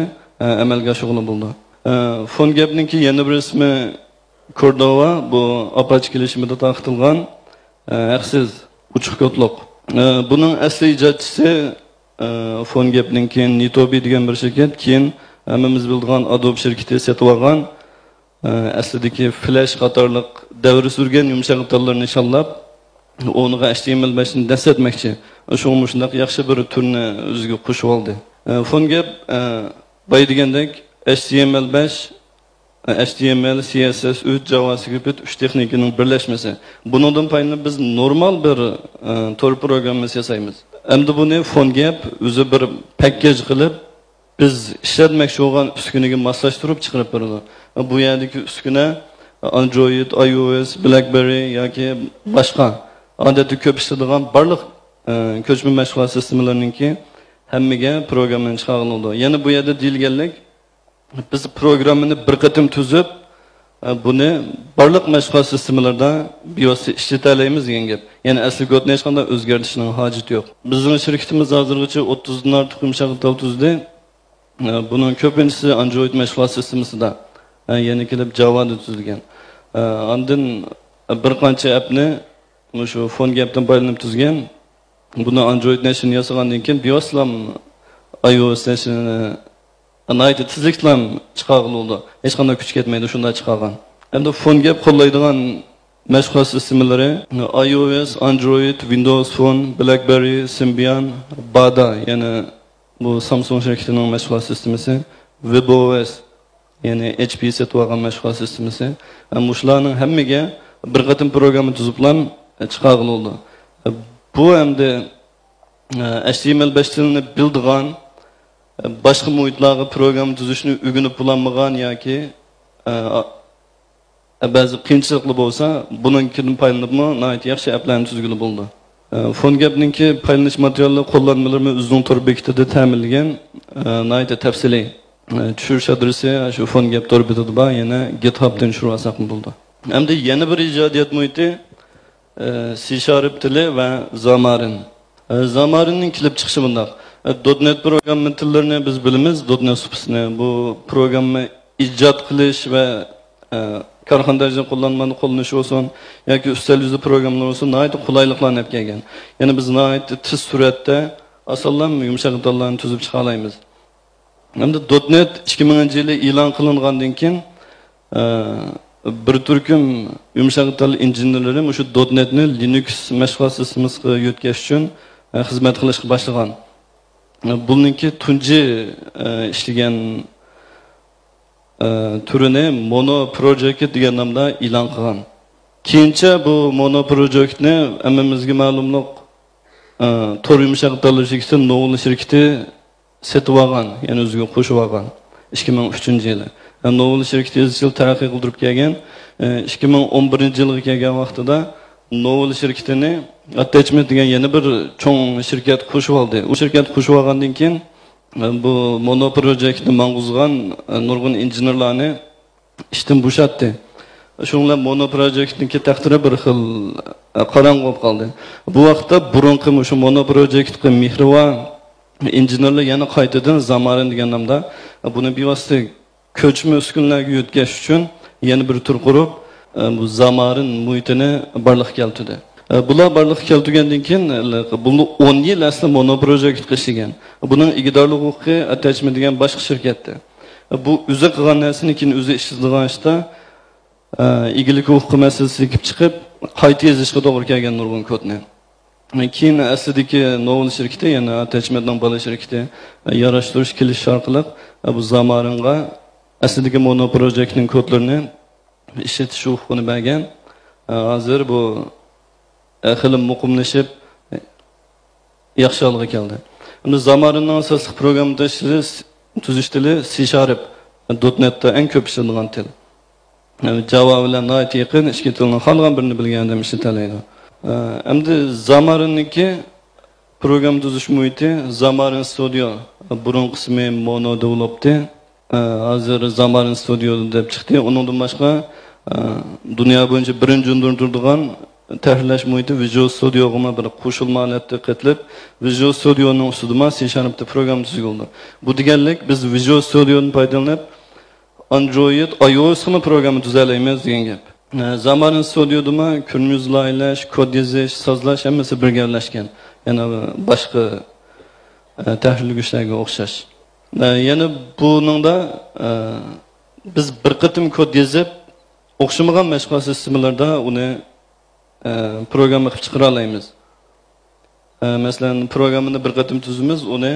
amalga oshirib bo'ldi. PhoneGap'ninki yana bir ismi Cordova, bu Apache kelishimida taqitilgan haqsiz uchiq kodliq. Buning asli ijodchisi PhoneGap'ninki Nitobi degan bir shirkat, keyin hammamiz biladigan Adobe shirkati sotib olgan aslidagi Flash qatorliq davri surgan yumshoq tillarni nishonlab, o'niga HTML5 ni dasatmoqchi. Shunga shunday yaxshi bir turni o'ziga qo'shib oldi. PhoneGap boy degandek HTML5, HTML, CSS, JavaScript 3 texnikaning birlashmasi. Bundan foydalanib biz normal bir tor programmasi yasaymiz. Endi buni PhoneGap o'zi bir package qilib biz ishlatmoqchi bo'lgan uskunaga moslashtirib chiqarib beradi. Bu yerdagi uskuna Android, iOS, BlackBerry yoki boshqa odatda ko'p ishlatadigan barliq ko'chma mashg'ulot sistemlarininki hammaga programmani chiqariladi. Yana bu yerda deyilganlik biz programmani bir qatim tuzib, buni barliq mashg'ulot sistemlarida bevosita ishlata olamiz degan gap. Ya'ni asli kodni hech qanday o'zgartirishning hojati yo'q. Bizning shirkatimiz hozirgacha 30 dan ortiq yumshoq til tuzdi. Buning ko'pinchisi Android mashg'ulot sistemasida, yana kelib Java'da tuzilgan. Ondan bir qancha appni shu PhoneGap'dan foydalanib tuzgan. Buni Android Nation yasagandan keyin bevosita iOS Nation anayda tizliklar chiqarildi. Hech qanday kuch ketmaydi, shunda chiqargan. Endi PhoneGap qo'llaydigan mashg'ulot sistemlari iOS, Android, Windows Phone, BlackBerry, Symbian, Bada, ya'ni bu Samsung shirkatining mashg'ulot sistemasi, WebOS, ya'ni HP setib mashg'ulot sistemasi. Shularning hammaga bir qatim programma tuziblar chiqarildi. Bu hamda HTML5 tilini bildigan boshqa muhitlarga program tuzishni o'rganib bo'lmagan yoki ba'zi qiyinchiliklar bo'lsa, buningkidan foydalanibmi nihoyat yaxshi applarni tuzgili bo'ldi. PhoneGap'ninki foydalanish materiallari qo'llanmalarni o'zining tor bekitida ta'minlagan nihoyat tafsiliy tushirish adresi shu PhoneGap tor betida bor, yana GitHubdan tushirib olsak bo'ldi. Hamda yana bir ijodiyat muhiti C# tili va Xamarin. Xamarinning kelib chiqishi bunday. .NET programma tillarini biz bilamiz, .NET supasini. Bu programma ijod qilish va korxonada qo'llanmani qo'llanish olsun yoki ustal yuzi programmalar olsun nihoyat qulayliklarni olib kelgan. Ya'ni biz nihoyat tez suratda asoslan yumshoq tillarni tuzib chiqa olamiz. Hamda .NET 2000-yili e'lon qilingandan keyin bir turkum yumshoq til injenerlari shu .NETni Linux mashg'ulot sistemasiga yo'tkazish uchun xizmat qilishga boshlagan. Buningki tunji ishlagan turini Mono Project degan nomda e'lon qilgan. Keyincha bu Mono Projectni hammamizga ma'lumliq tor yumshoq til shirkati Novol shirkati setib olgan, ya'ni o'ziga qo'shib olgan 2003-yili. Novol shirkati izchil taraqqiy qildirib kelgan. 2011-yilga kelgan vaqtida Novol shirkatini Attachment degan yana bir cho'ng shirkat qo'shib oldi. U shirkat qo'shib olgandan keyin bu Mono Projectni mang'uzgan nurg'un injenerlarni ishdan bo'shatdi. Shuningdek Mono Projectning taqdiri bir xil qorong'u bo'lib qoldi. Bu vaqtda burunqi shu Mono Projectga mehrivon injenerlar yana qaytadan Xamarin degan nomda buni bevosita ko'chma uskunlarga yo'tkazish uchun yana bir tur qurib bu Xamarin muhitini barliq keltirdi. Bular barliq keltirgandan keyin buni 10 yil asli Mono Projectga ishlagan. Buning igidorlik huquqi Attachment degan boshqa shirkatda. Bu o'zi qilgan narsani keyin o'zi ishlagan ishda igilik huquqi masalasi kelib chiqib, qayta yozishga to'g'ri kelgan nurg'un kodni. Keyin aslidagi Novel şirkati, ya'ni attachmentning bola şirkati yarashtirish kelish orqali bu Zamaringa aslidagi mono projektning kodlarini ishlatish huquqini bergan. Hozir bu xilim muqimlashib yaxshi holga keldi. Uni Zamarinning asosli program tuzish tili C#.NET'da eng ko'p ishlatilgan til. Java bilan nihoyat yaqin ikki tilni qolgan birini bilganda ishlatiladi. Endi Zamarin'niki program tuzish muhiti Zamarin Studio burun qismi Mono Develop'ti. Hozir Zamarin Studio deb chiqdi. Uningdan boshqa dunyo bo'yicha birinchi turadigan tahrirlash muhiti Visual Studio'ga bir qo'shilma holatda qatnab Visual Studio'ning ustida C# program tuzildi. Bu deganlik biz Visual Studio'ni foydalanib Android, iOS'ni programı tuzalaymiz degan gap. Zamarin Studio'da ko'rmuz laylash, kod yozish, sozlash hammasi birgalashgan. Yana boshqa tahrirlagichlarga o'xshash. Yana buningda biz bir qatim kod yozib, o'xshamagan mashg'ulot sistemlarda uni program qilib chiqara olamiz. Masalan, programni bir qatim tuzamiz, uni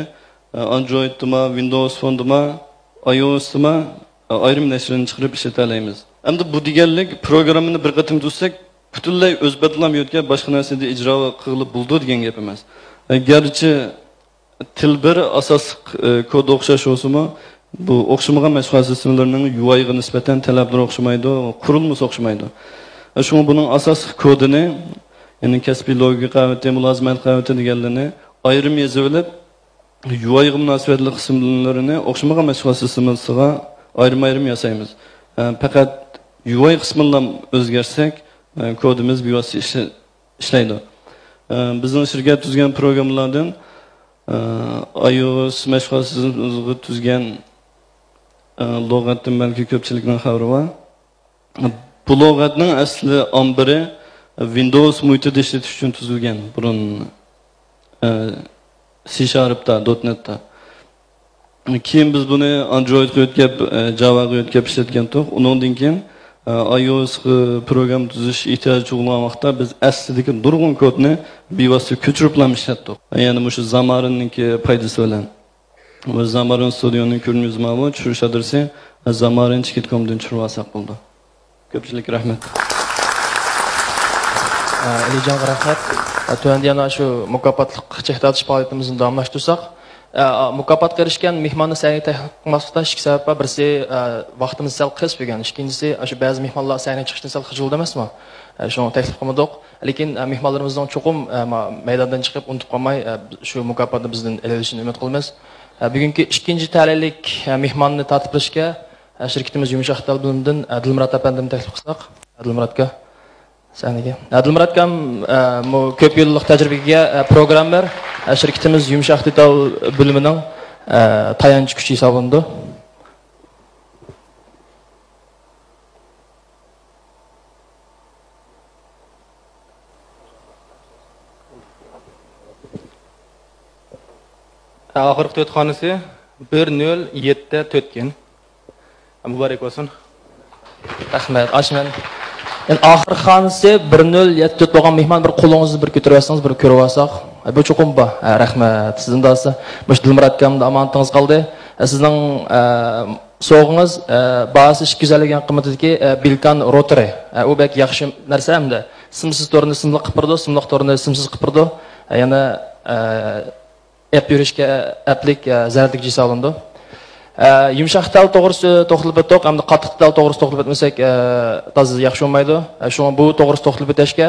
Android'da, Windows Phone'da, iOS'da ayrim nashrni chiqarib ishlata olamiz. Endi bu deganlik programni bir qatim tuzsak, butunlay o'z badilamiyotgan boshqa narsada ijro qilib bo'ldi degan gap emas. Garchi til bir asos kod o'xshash bo'lsa-mu, bu o'xshamagan mashg'ulot sistemlarining UI'ga nisbatan talablari o'xshamaydi, qurilmasi o'xshamaydi. Shunga buning asos kodini, ya'ni kasbiy logika qavati, mulozimat qavati deganlarni ayrim yozib olib, UI'ga munosabatli qismlarini o'xshamagan mashg'ulot sistemasiga ayrim yasaymiz. Faqat UI qismidan o'zgarsak, kodimiz bevosita ishlaydi. Bizning shirkat tuzgan programlardan iOS mashg'ulotini tuzgan lug'atdan balki ko'pchilikning xabari bor. Bu lug'atning asli ombiri Windows muhitida ishlatish uchun tuzilgan. Burun C#'da, .NET'da. Keyin biz buni Androidga o'tkazib, Javaga o'tkazib ishlatgan to'q. Undan keyin iOS program tuzish ehtiyoji tug'ilgan vaqtda biz aslidagi nurg'un kodni bevosita ko'chirib ishlatdik. Ya'ni shu Zamarin'niki foydasi bilan. Va Zamarin Studio'ning ko'rinishi ma'lum tushirish adresi zamarin.com dan tushirib olsak bo'ldi. Ko'pchilik rahmat. Alijon rahmat. Tuanda yana shu mukofotlik cheklatish faoliyatimizni davomlashtirsak, mukofotga erishgan mehmonni sa'y qilmaslikda ikki sabab bor. Birisi vaqtimiz sal qis bo'lgan, ikkinchisi shu ba'zi mehmonlar sa'yga chiqishdan sal xijildi emasmi? Shuni taklif qilmadik. Lekin mehmonlarimizdan cho'qim maydondan chiqib unutib qolmay shu mukofotni bizdan olishini umid qilamiz. Bugungi ikkinchi ta'lillik mehmonni tartib qilishga shirkatimiz Yumshoq Tal bilimdan Dilmurod apandimni taklif qilsak. Dilmurodga saniga. Dilmurodga ko'p yillik tajribaga programmer shirkatimiz Yumshoq Tal bilimining tayanch kuchi hisoblanadi. Oxirgi to'yxonasi 107 to'tgan. Muborak bo'lsin. Rahmat. Ashman. Yani oxirgi xonasi 107 bo'lgan mehmon bir qo'lingizni bir ko'tarib olsangiz, bir ko'rib olsak. Bu cho'qim bor. Rahmat. Sizdan do'stlar, mush Dilmurodga omonatingiz qoldi. Sizning sovg'ingiz bahsi 250 degan qiymatidagi Bilkan Rotary. U bek yaxshi narsa hamda. Simsiz to'rini simli qilib turdi, simliq to'rini simsiz qilib turdi. Yana app yurishga applik zararlik hisoblandi. Yumshoq tal to'g'risi to'xtalib o'tdik, hamda qattiq tal to'g'risi to'xtalib o'tmasak, to'g'ri yaxshi bo'lmaydi. Shunga bu to'g'risi to'xtalib o'tishga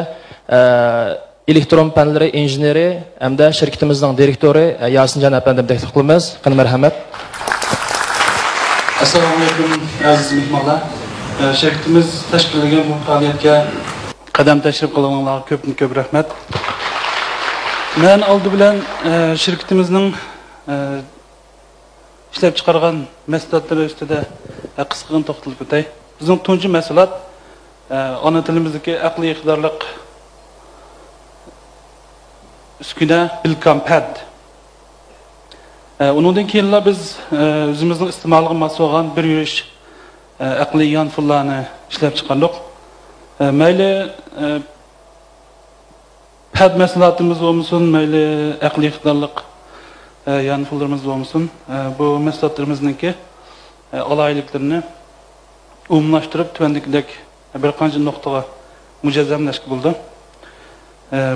elektron fanlari injeneri hamda shirkatimizning direktori Yasinjon apandimni taklif qilamiz. Qani marhamat. Assalomu alaykum aziz mehmonlar. Shirkatimiz tashkillagan bu faoliyatga qadam tashrif qilganlarga ko'p rahmat. Men oldi bilan shirkatimizning ishlab chiqargan mahsulotlari ustida qisqagan to'xtalib o'tay. Bizning tunji mahsulot ona tilimizdagi aqliy iqtidorliq uskuna Bilkan Pad. Undan keyin biz o'zimizning iste'molga mos bo'lgan bir yurish aqliy yonfullarni ishlab chiqardik. Mayli pad mahsulotimiz bo'lsin, mayli aqliy iqtidorliq yani pullarımız olmasın. Bu mahsulotlarimizniki alaylıklarını umumlaştırıp tüvendikidek bir qancha noktaga mujazzamlashga bo'ldi.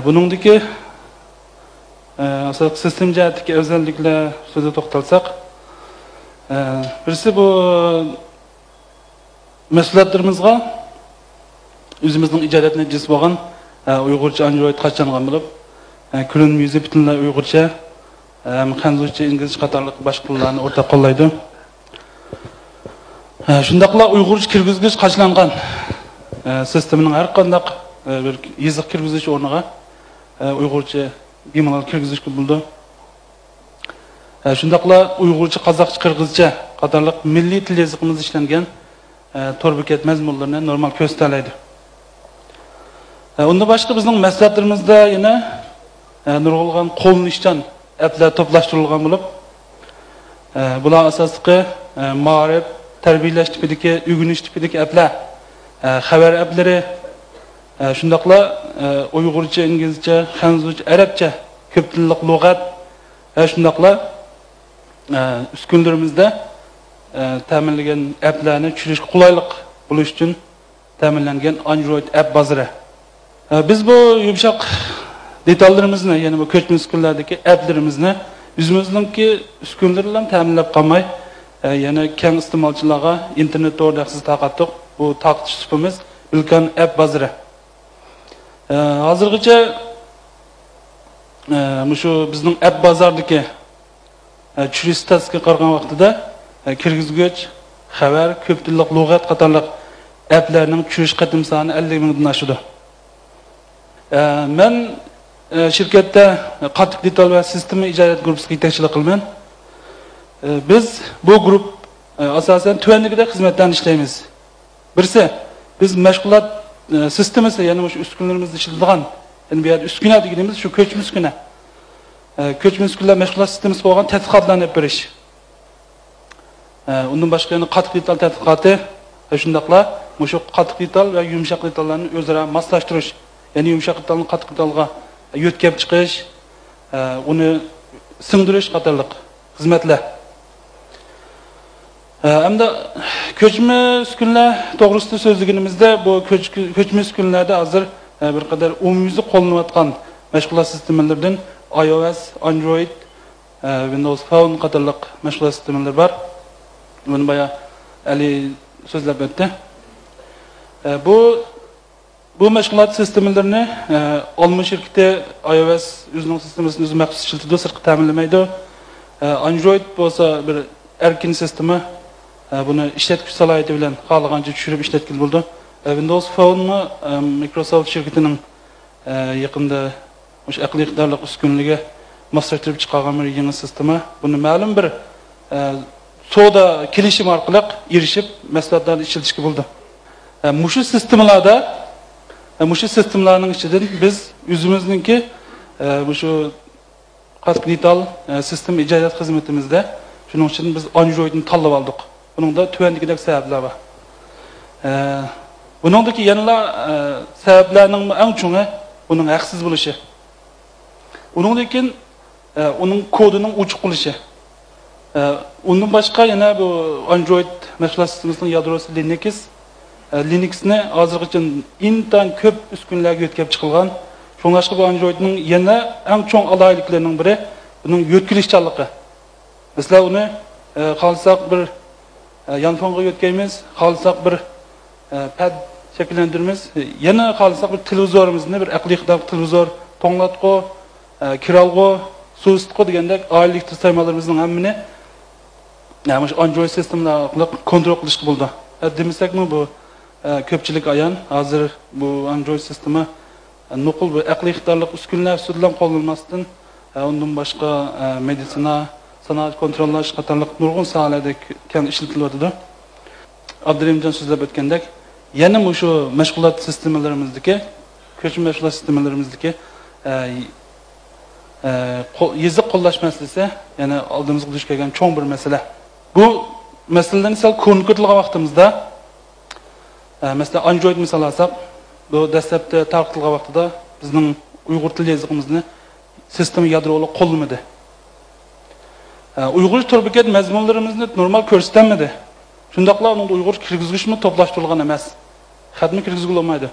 Buningdagi asosiy sistem jihatdagi o'zgarliklar so'zga to'xtalsak, birisi bu mahsulotlarimizga o'zimizning ijodiyat natijasi bo'lgan Uyg'urcha Android qachongan bo'lib, kurin yuzi butunlay Uyg'urcha, Xanzurcha, İngilizce qatorliq boshqa tillarni o'rtaq qo'llaydi. Shundaqla Uyg'urcha kirgizgich qachlangan sistemining har qanday bir yoziq kirgizish o'rniga Uyg'urcha bemalol kirgizishga bo'ldi. Shundaqla Uyg'urcha, Qozoqcha, Qirg'izcha qatorliq milliy til yoziqimiz ishlangan tor bekat mazmunlarni normal ko'rsatadi. Undan boshqa bizning mahsulotlarimizda yana nurg'ulg'an qo'llanishdan applar to'plashtirilgan bo'lib, bular asosliqi ma'rif, tarbiyalash tipidagi, o'rganish tipidagi applar, xabar applari, shundaqla Uyg'urcha, İngilizcha, Xanzurcha, Arabcha ko'p tillik lug'at, shundaqla uskunlarimizda ta'minlangan applarni tushirishga qulaylik bo'lish uchun ta'minlangan Android app bozori. Biz bu yumshoq detallarimizni, ya'ni bu ko'chma uskunlardagi applarimizni o'zimizningki uskunlar bilan ta'minlab qolmay, yana keng iste'molchilarga internet orqali tarqatdik. Bu tarqatish tizimimiz Bilkan app bozori. Hozirgacha shu bizning app bozoridagi tushirish statistikaga qaragan vaqtida kirgizgich, xabar, ko'p tillik lug'at qatorliq applarning tushirish qatim soni 50 mingdan oshdi. Men şirketde qattiq detal va sistema ijodiyat guruhiga yetakchilik qilman. Biz bu grup asosan tuvanligida xizmatlarni ishlaymiz. Birisi biz mashg'ulot sistemasi, ya'ni o'sha uskunlarimizda ishlatilgan, ya'ni bu yerda uskuna deganimiz shu ko'chma uskuna. Ko'chma uskunlar mashg'ulot sistemasi bo'lgan tadqiqotlarni olib berish. Undan boshqa yana qattiq detal tadqiqoti, shundaqla o'sha qattiq detal va yumshoq detallarni o'zaro moslashtirish, ya'ni yumshoq detalni qattiq detalga yo'tkab chiqish, uni singdirish qatorliq xizmatlar. Hamda ko'chma uskunlar to'g'risida so'zlaganimizda bu ko'chma uskunlarda hozir bir qadar umumyuzli qo'llanayotgan mashg'ulot sistemalardan iOS, Android, Windows Phone qatorliq mashg'ulot sistemalar bor. Buni baya Ali so'zlab o'tdi. Bu mashg'ulot sistemalarini olma şirketi iOS o'zining sistemasini o'zi maxsus ishlatadi, sirtqi ta'minlamaydi. Android bo'lsa bir erkin sistema, buni ishlatgich salohiyati bilan xohlagancha tushirib ishlatgan bo'ldi. Windows Phone'ni Microsoft shirkatining yaqinda o'sha aqliy iqtidorli uskunligiga moslashtirib chiqargan bir yangi sistema. Buni ma'lum bir soda kelishim orqali erishib mahsulotlarni ishlatishga bo'ldi. Mushu sistemlarning ichidan biz o'zimizningki shu qattiq detal sistem ijodiyat xizmatimizda shuning uchun biz Androidni tanlab oldik. Buningda tuvandagidek sabablar bor. Buningdagi yana sabablarning eng cho'ngi uning haqsiz bo'lishi. Uningdan uning kodining o'chiq bo'lishi. Undan boshqa yana bu Android mashg'ulot sistemasining yadrosi Linux'ni hozirgacha intan ko'p uskunlarga yo'tkab chiqilgan. Shuningdek bu Androidning yana eng cho'ng alayliklarining biri uning yo'tkilishchanligi. Masalan, uni xohlasak bir yanfonga yo'tkaymiz, xohlasak bir pad shakllantiramiz, yana xohlasak bir televizorimizni bir aqliy televizor, to'nglatqo, kiralg'o, so'zitqo degandek oylik tizimlarimizning hammini mana shu Android sistemlar orqali kontrol qilishga bo'ldi. Demasakmi bu ko'pchilik ayon hozir bu Android sistemi nuqul bu aqliy iqtidorli uskunlar ustidan qo'llanmasdan undan boshqa meditsina, sanoat kontrollash qatorliq nurg'un sohalarda keng ishlatilyapti. Abdurimjon so'zlab o'tgandek, yana shu mashg'ulot sistemalarimizdagi, ko'chma mashg'ulot sistemalarimizdagi yeziq qo'llash masalasi yana oldimizga duch kelgan cho'ng bir masala. Bu masalalarni sal ko'rib vaqtimizda mesela Android misal alsak, bu dastlabda tarqatilgan vaqtida bizning Uyg'ur tili yazığımızını sistemi yadrolu qo'llamadi. Uyg'ur turbiket mazmunlarimizni normal ko'rsatilmadi. Shundaqla uni Uyg'ur kirgizgichmi to'plashtirilgan emas. Xatmi kirgizgil olmaydi.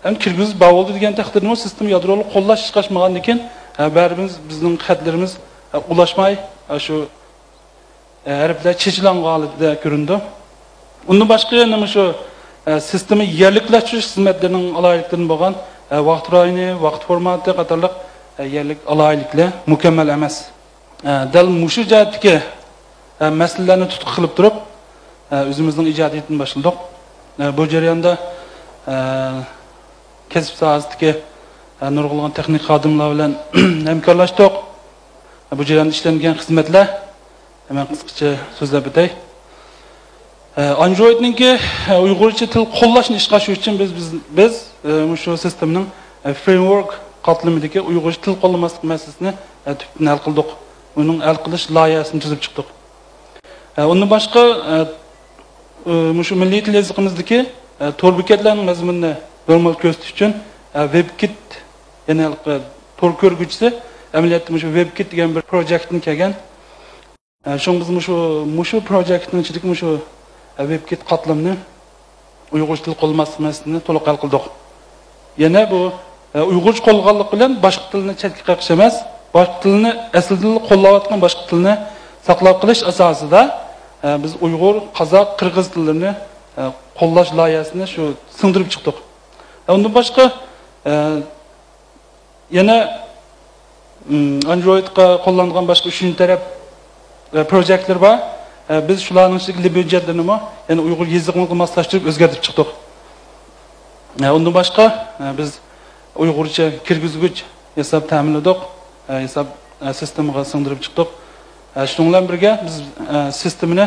Ham kirgiz bo'ldi degan taqdirda sistem yadrolu qo'llash chiqashmagandan keyin barimiz bizning xatlarimiz ulashmay shu harflar chechilangan holatda ko'rindi. Undan boshqa yana shu sistemi yerliklashtirish xizmatlarining alayliklaridan bo'lgan vaqt rayoni, vaqt formati qatorliq yerlik alayliklar mukammal emas. Dal mushu jihatdagi masalalarni tutqi qilib turib, o'zimizning ijodiyatini boshladik. Bu jarayonda kasb sohasidagi nurg'ulg'an texnik xodimlar bilan hamkorlashdik. Bu jarayonda ishlangan xizmatlar hemen qisqacha so'zlab o'tay. Android'ninki Uyg'urcha til qo'llashni ishga oshirish uchun biz shu sistemning framework qatlamidagi Uyg'urcha til qo'llamaslik masalasini tubdan hal qildik. Uning hal qilish loyihasini tuzib chiqdik. Undan boshqa shu milliy til yozig'imizdagi to'r bekatlarning mazmunini normal ko'rsatish uchun WebKit, ya'ni to'r ko'rguvchisi amaliyotda shu WebKit degan bir proyektni kelgan. Biz shu proyektning ichidagi shu WebKit qatlamni Uyg'urcha til qo'llanmaslik masalasini to'liq hal qildik. Yana bu Uyg'urcha qo'llanganlik bilan boshqa tilni chetga qo'yish emas, boshqa tilni aslida qo'llayotgan boshqa tilni saqlab qolish asosida biz Uyg'ur, Qozoq, Qirg'iz tillarini qo'llash loyihasini shu singdirib chiqdik. Undan boshqa yana Androidga qo'llangan boshqa uchinchi taraf proyektlar bor. Biz shularning ichidagi byudjetlarni yana Uyg'ur yozig'iga moslashtirib o'zgartirib chiqdik. Undan boshqa biz Uyg'urcha kirgizgich yasab ta'minladik, yasab sistemaga singdirib chiqdik. Shuningdek bilan birga biz sistemini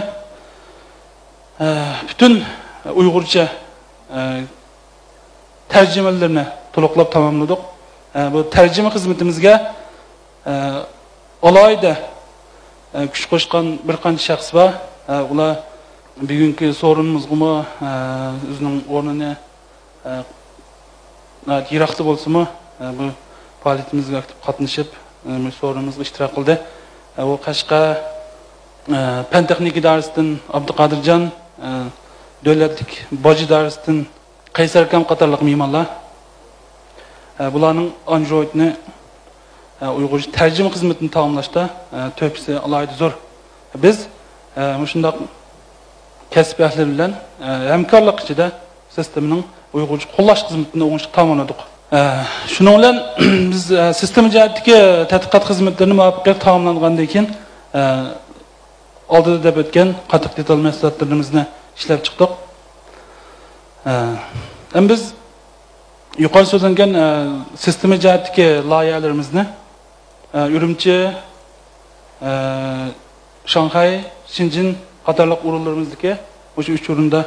bütün Uyg'urcha tarjimalarni to'liqlab tamomladik. Bu tarjima xizmatimizga alohida kuch qo'shgan bir qancha shaxs bor. Ular bugungi so'rinimizga o'zining o'rnini yiroqda bo'lsa-mu, bu faoliyatimizga aktiv qatnashib, so'rinimizga ishtirok qildi. O Qashqa Pen texnik idorasidan Abduqodirjon, davlatlik boj idorasidan Qaysar akam qatorliq me'morlar. Bularning Androidni Uyg'urcha tarjima xizmatini ta'minlashda to'pisi alohida zo'r. Biz shunday kasb ahli bilan hamkorlik ichida sistemning Uyg'urcha qo'llash xizmatini o'ngishli ta'minladik. Shuning bilan biz sistem jihatdagi tadqiqot xizmatlarini muvaffaqiyat tamomlangandan keyin oldida deb o'tgan qattiq detal mahsulotlarimizni ishlab chiqdik. Biz yuqori so'zlangan sistem jihatdagi loyihalarimizni Urumchi, Shanxay, Shenzhen qatorliq o'rinlarimizdagi o'sha 3 o'rinda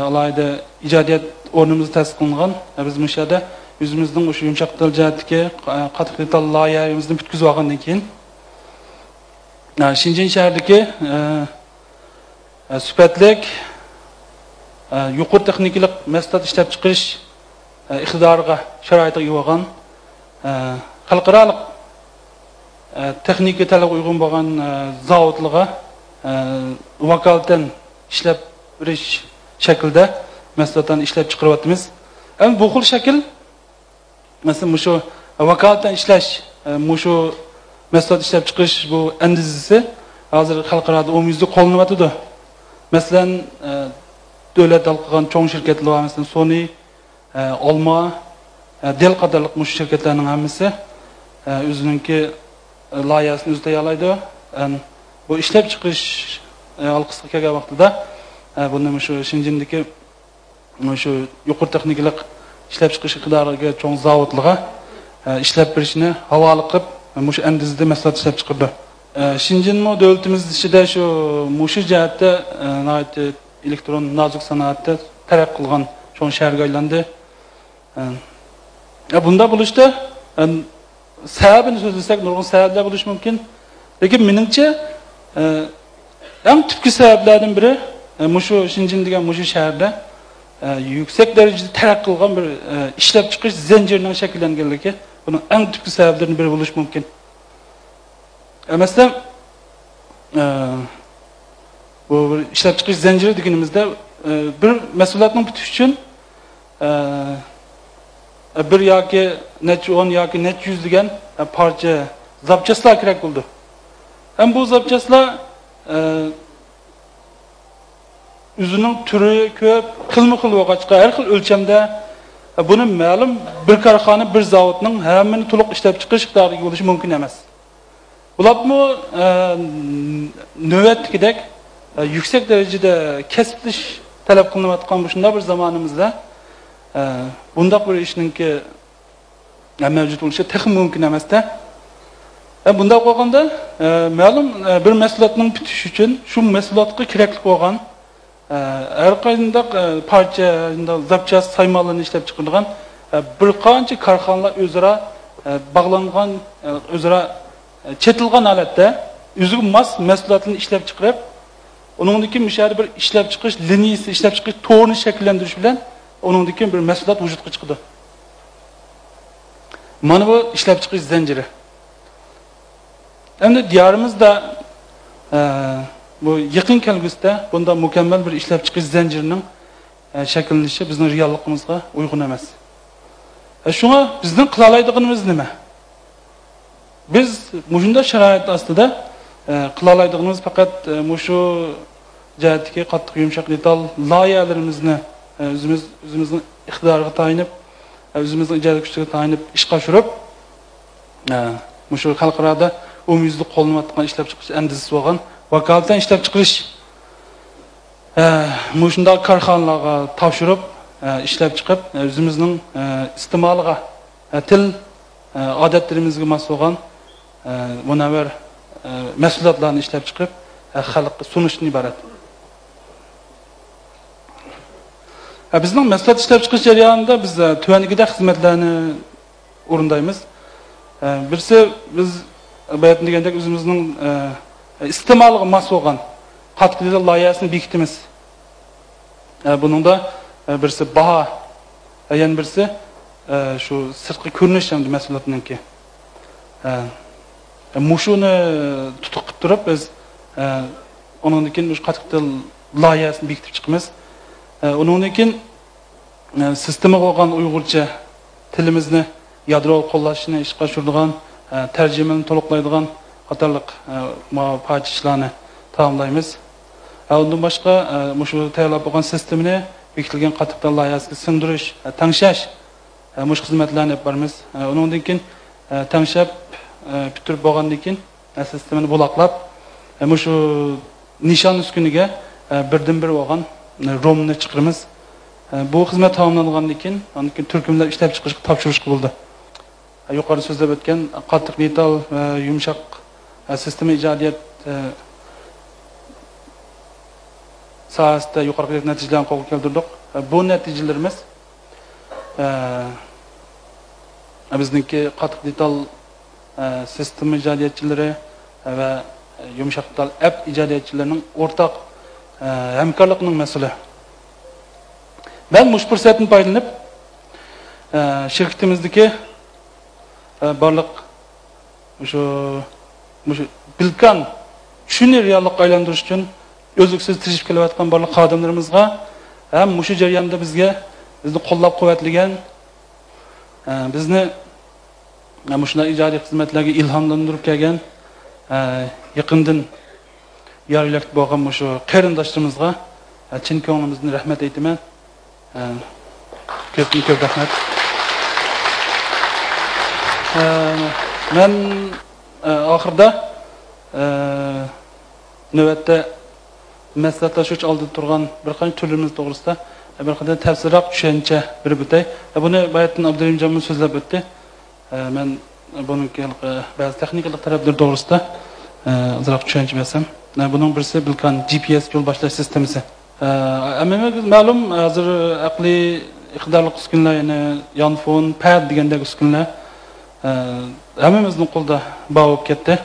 alohida ijodiyat o'rnimiz tasdiqlangan. Biz bu yerda o'zimizning o'sha yumshoq til jihatdagi qattiq detal loyihamizni bitkazib olgandan keyin Shenzhen shahridagi sifatlik yuqori texnikalik mahsulot ishlab chiqarish iqtidoriga sharoitga ega bo'lgan xalqaro texnika talabga uyg'un bo'lgan zavodlarga vakolatdan ishlab berish shaklda mahsulotlarni ishlab chiqaryapmiz. Endi bu xil shakl masalan shu vakolatdan ishlash, shu mahsulot ishlab chiqarish bu andizasi hozir xalqaro umumyuzda qo'llanadi. Masalan davlat alqagan cho'ng shirkatlar, masalan Sony, Olma, Dell qatorliq mush shirkatlarning hammasi o'zininki loyihasini o'zi tayyorlaydi. Bu ishlab chiqarish alqisga kelgan vaqtida buni shu Shenzhendagi shu yuqori texnikalik ishlab chiqarish iqtidoriga cho'ng zavodlarga ishlab berishni havola qilib shu andizda mahsulot ishlab chiqardi. Shenzhenmo davlatimiz ichida shu mush jihatda elektron nozik sanoatda taraqqi qilgan cho'ng shaharga aylandi. Bunda bo'lishda sababini so'zlasak nurg'un sabablar bo'lishi mumkin. Lekin meningcha eng tubki sabablardan biri shu Shenzhen degan shu shaharda yüksek derecede terakki kılgan bir işlep çıkış zincirinin şekillengenligi bunun en tüpkü sebeplerinin biri buluş mümkün. Mesela bu bir işlep çıkış zinciri dediğimizde bir mesulatның bitiş için bir yoki necha 10 yoki necha 100 degan parcha zapchastlar kerak bo'ldi. Ham bu zapchastlar o'zining turi ko'p, xilma-xil bo'lg'achqa har xil o'lchamda buni ma'lum bir korxona, bir zavodning hammani to'liq ishlab chiqarish iqtidoriga bo'lishi mumkin emas. Bularmi navbatdagidek yüksek derecede kesiplik talep kılınmayotgan bu şunda bir zamanımızda bundaq bir işninki mevcut oluşu tek mümkün emas da. Bundaq bo'lganda ma'lum bir mahsulotning bitishi uchun shu mahsulotga kerakli bo'lgan har qanday parcha, zapchast saymalarni ishlab chiqarilgan bir qancha korxonalar o'zaro bog'langan, o'zaro chetilgan holatda o'ziga mos mahsulotlarni ishlab chiqarib onundaki müşahede bir işlep çıkış liniyasi, işlep çıkış to'rini shakllantirish bilan onundaki bir mahsulot vujudga chiqdi. Mana bu işlep çıkış zinciri. Endi diyorimizda bu yaqin kelgusida bunda mükemmel bir işlep çıkış zincirining shakllanishi bizning realligimizga uygun emas. Shunga bizning qila oladiganimiz nima? Biz mushunda sharoit ostida qila oladiganimiz faqat mushu jihatdagi qattiq yumshoq detal loyihalarimizni o'zimizning iqtidoriga tayinib, o'zimizning ijodiy kuchiga tayinib ishga oshirib, mushu xalqaroda umumyuzlik qo'llanayotgan ishlab chiqarish andizasi bo'lgan vakolatdan ishlab chiqarish mushunda korxonalarga topshirib ishlab chiqib, o'zimizning iste'moliga til odatlarimizga mos bo'lgan munavvar mahsulotlarni ishlab chiqib xalqqa sunishdan iborat. Bizning mahsulot ishlab chiqish jarayonida biz tuvangidek xizmatlarni o'rindaymiz. Birisi biz bayatın degandek o'zimizning iste'moliga mos bo'lgan qattiq loyihasini bekitamiz. Buningda birisi baho, yana birisi shu sirtqi ko'rinish hamda mahsulotninki. Mushuni tutuq qilib turib biz ondan keyin shu qattiq loyihasini bekitib chiqamiz. Ondan keyin sistema bo'lgan Uyg'urcha tilimizni yadroviy qo'llashni ishga oshiradigan, tarjimani to'liqlaydigan qatorliq parcha ishlarni tamomlaymiz. Undan boshqa shu tayyorlab bo'lgan sistemani bekitilgan qattiq loyihasiga singdirish, tangshash mush xizmatlarni olib boramiz. Undan keyin tangshab bitirib bo'lgandan keyin sistemani buloqlab shu nishon uskuniga birdan-bir bo'lgan romni chiqaramiz. Bu xizmat tamomlangandan keyin turkumlar ishlab chiqarishga topshirishga bo'ldi. Yuqori so'zlab o'tgan qattiq detal va yumshoq sistema ijodiyat sohasida yuqori natijalarni qo'lga keltirdik. Bu natijalarimiz bizniki qattiq detal sistema ijodiyatchilari va yumshoq detal app ijodiyatchilarining o'rtaq hamkorligining mas'uli. Ben mush fursatdan foydalanib shirkatimizdagi barliq shu bilgan shuni reallikqa aylantirish uchun o'zliksiz tirishib kelayotgan barliq xodimlarimizga ham mushu jarayonda bizni qo'llab-quvvatlagan, bizni mushunday ijodiy xizmatlarga ilhomlantirib kelgan, yaqindan yoriylik bo'lgan mushu qarindoshlarimizga chin ko'nglimizdan rahmat aytaman. Ko'p rahmat. Men oxirida navbatda maslahatlashuvchi oldida turgan bir qancha turlarimiz to'g'risida bir qancha tafsilroq tushuncha berib o'tay. Buni Bayattin Abdurimjonov so'zlab o'tdi. Men buningki ba'zi texnik taraflar to'g'risida ozroq tushuncha bersam. Buning birisi bilgan GPS yo'l boshlash sistemasi. Ma'lum hozir aqliy iqtidorli uskunlar, ya'ni yonfon, pad degandek uskunlar hammamizning qo'lda bor bo'lib ketdi.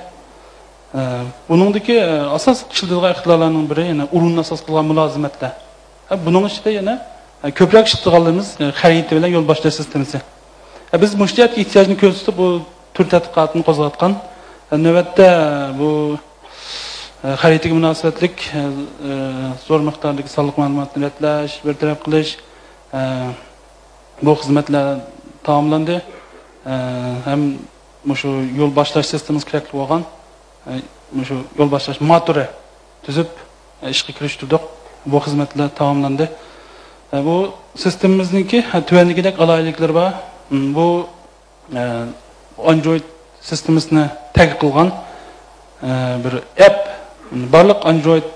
Buningdagi asosiy ishlaydigan iqtidorlarning biri yana urunni asos qilgan mulozimatlar. Buning ichida yana ko'proq ishlatganligimiz xarita bilan yo'l boshlash sistemasi. Biz mushtiyat ehtiyojini ko'rsatib bu tur tadqiqotini qo'zg'atgan. Navbatda bu xaritaga munosabatlik zo'r miqdordagi sonliq ma'lumotni ratlash, bartaraf qilish bu xizmatlar tamomlandi. Ham shu yo'l boshlash sistemasi kerak bo'lgan. Shu yo'l boshlash motori tuzib ishga kirishtirdik. Bu xizmatlar tamomlandi. Bu sistemimizningki tuvandagidek alayliklar bor. Bu Android sistemasini tag qilgan bir app. Barliq Android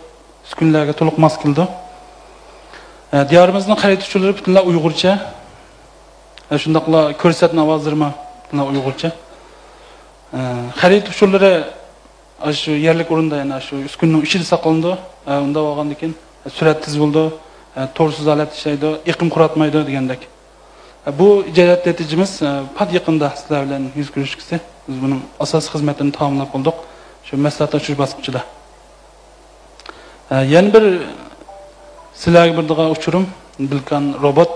uskunalarga to'liq mos keldi. Diyorimizning xarita uchullari butunlay Uyg'urcha. Shundaqla ko'rsatma ovozlarmi butunlay Uyg'urcha. Xarita uchullari shu yerlik o'rinda, yana shu uskunaning ichida saqlandi. Unda bo'lgandan keyin surat tez bo'ldi, to'g'risiz holat ishlaydi, iqim quratmaydi degandek. Bu ijodiyat natijamiz pat yaqinda sizlar bilan yuz ko'rishkisi. Biz buning asosiy xizmatini tamomlab qoldik. Shu maslahatlashuv bosqichida. Yana bir sizlarga bir degan uchurum bilgan robot.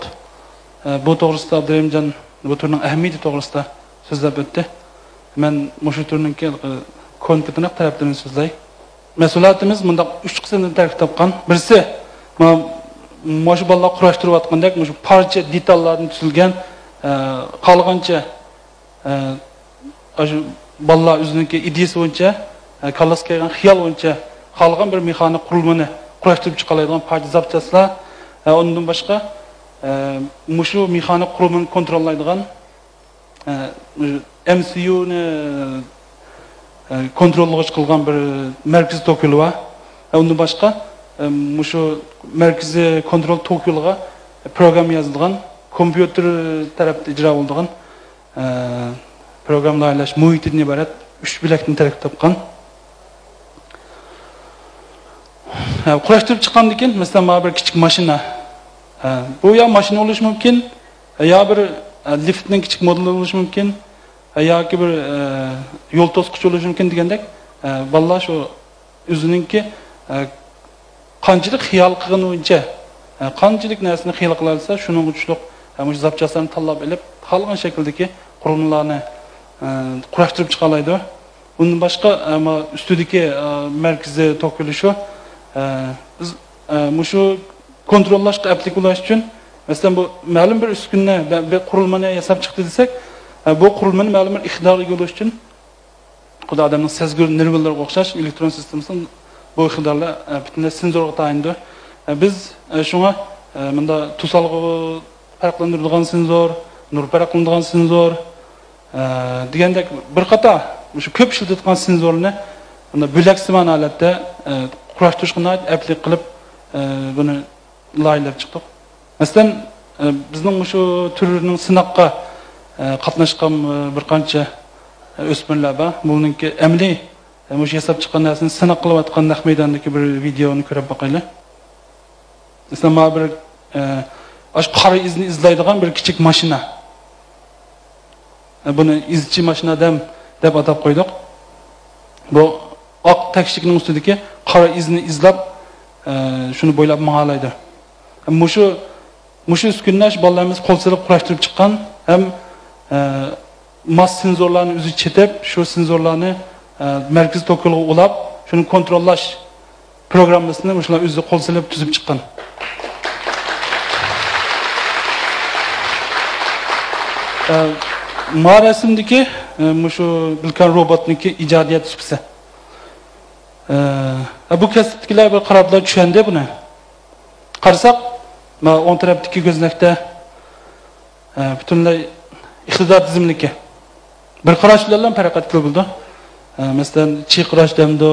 Bu to'g'risida Abdurahimjon bu turning ahamiyati to'g'risida so'zlab o'tdi. Men shu turning kompetentlik taraflarini so'zlay. Mas'uliyatimiz bunda 3 qismdan tarkib topgan. Birisi shu bolalar kurashtirayotgandek shu parcha detallarni tuzilgan qolgancha shu bolalar o'zining ideyasi bo'yicha kallasiga kelgan xiyol bo'yicha qolgan bir mexanik qurilmani kurashtirib chiqaradigan parcha zapchaslar, undan boshqa shu mexanik qurilmani kontrollaydigan MCU ni kontrollovchi qilgan bir markaziy tokul bor. Undan boshqa shu markaziy kontrol tokulga program yozilgan, kompyuter tarafda ijro bo'lgan program laylash muhitidan iborat 3 bilakni tarkib topgan. Kurashtirib chiqqandan keyin, masalan, bir kichik mashina. Bu ya mashina bo'lishi mumkin, ya bir liftning kichik modeli bo'lishi mumkin, yoki bir yo'l to'sqich bo'lishi mumkin degandek, bolalar shu o'ziningki qanchalik xiyol qilgan bo'yicha, qanchalik narsani xiyol qilarsa, shuning uchun shu zapchaslarni tanlab olib, qolgan shakldagi qurilmalarni kurashtirib chiqalaydi. Bundan boshqa ustidagi markaziy tokuli shu biz shu kontrollashga aplik bo'lish uchun, masalan, bu ma'lum bir uskunni bir qurilmani yasab chiqdi desak, bu qurilmani ma'lum bir iqtidorga bo'lish uchun xudo odamning sezgir nervlariga o'xshash elektron sistemasining bu iqtidorlar butunlay senzorga tayinli. Biz shunga bunda tusalg'i farqlantirilgan senzor, nur farqlantirilgan senzor degandek bir qator shu ko'p ishlatadigan senzorni bunda bo'laksimon holatda kurashtirishga aplik qilib buni loyihalab chiqdik. Masalan, bizning shu turning sinoqqa qatnashgan bir qancha o'smirlar bor. Buningki amaliy shu yasab chiqqan narsani sinoq qilayotgan naq maydondagi bir videoni ko'rib boqaylik. Masalan, bir qora izni izlaydigan bir kichik mashina. Buni izchi mashina deb atab qo'ydik. Bu oq takshikning ustidagi qora izni izlab shuni bo'ylab ma'laydi. Mushu uskunlash bolalarimiz qo'l silib kurashtirib chiqqan, ham mas senzorlarni o'zi chetib, shu senzorlarni markaziy tokulga ulab, shuni kontrollash programmasini shular o'zi qo'l silib tuzib chiqqan. Ma'rasimdagi shu bilkan robotniki ijodiyat supsi. Bu kasbdagilar bir qarablar tushandi buni. Qarasak, o'ng tarafdagi ko'znakda butunlay iqtidor tizimligi. Bir qarash bilan farqat bo'ldi. Masalan, chiqirash demdi,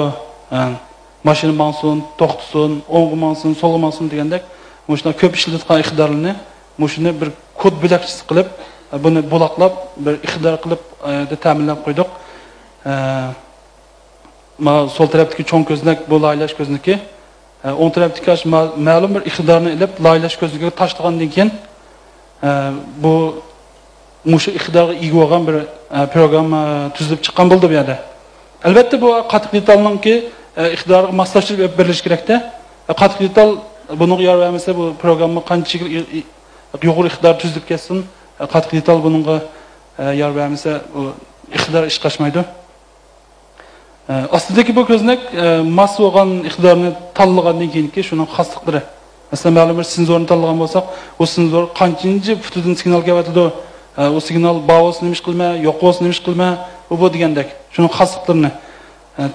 mashina mansun, to'xtasin, o'ngga mansun, so'lga mansun degandek, shunday ko'p ishlatgan iqtidorlarni, shuni bir kod bo'lakchisi qilib, buni bo'laqlab, bir iqtidor qilib ta'minlab qo'ydik. Sol tarafdagi cho'ng ko'znak bu loyilash ko'zniki, o'ng tarafdagi ma'lum bir iqtidorni ilib loyilash ko'znikiga tashlagandan keyin bu mushu iqtidorga ega bo'lgan bir program tuzilib chiqqan bo'ldi bu yerda. Albatta bu qattiq detalningki iqtidorga moslashtirib berilish kerakda. Qattiq detal bunu yer vermese bu programma qancha yuqori iqtidor tuzilib ketsin, qattiq detal bununla yer vermese bu iqtidor ish qashmaydi. Aslidagi bu ko'znak mas bo'lgan iqtidorni tanlagandan keyinki shuning xosliqlari. Masalan, ma'lum bir senzorni tanlagan bo'lsak, o senzor qanchinchi futidan signal kelyotidi, o signal ba'osini nima ish qilma, yo'qosini nima ish qilma, bu degandek. Shuning xosliqlarini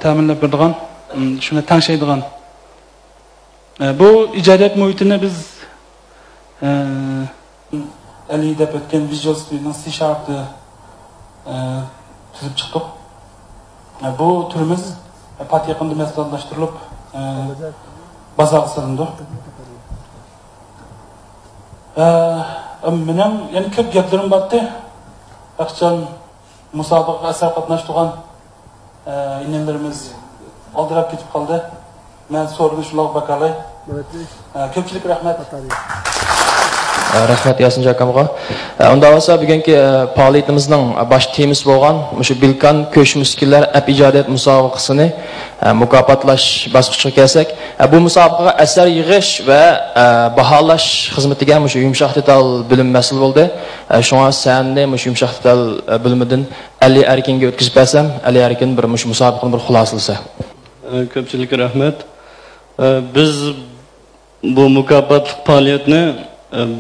ta'minlab beradigan, shuni tangshaydigan. Bu ijodiyat muhitini biz Ali deb o'tgan Visual Studio'ning C# tuzib chiqdik. Bu turimiz pat yaqinda maslahtlashtirilib bozorga solindi. Mening yani ko'p gaplarim bordi. Aqchon musobaqa asar qatnashtirgan inanlarimiz oldirab ketib qoldi. Men so'rni shular bakalay. Ko'pchilik rahmat. Rahmat Yasin akamga. Unda bo'lsa bugungi faoliyatimizning bosh temasi bo'lgan shu Bilkan ko'sh muskillar ap ijodiyat musobaqasini mukofotlash bosqichiga kelsak, bu musobaqaga asar yig'ish va baholash xizmatiga shu yumshoq detal bo'lim mas'ul bo'ldi. Shunga sanni shu yumshoq detal bo'limidan Ali Arkinga o'tkazib bersam, Ali Arkin bir musobaqaning bir xulosalasi. Ko'pchilik rahmat. Biz bu mukofot faoliyatni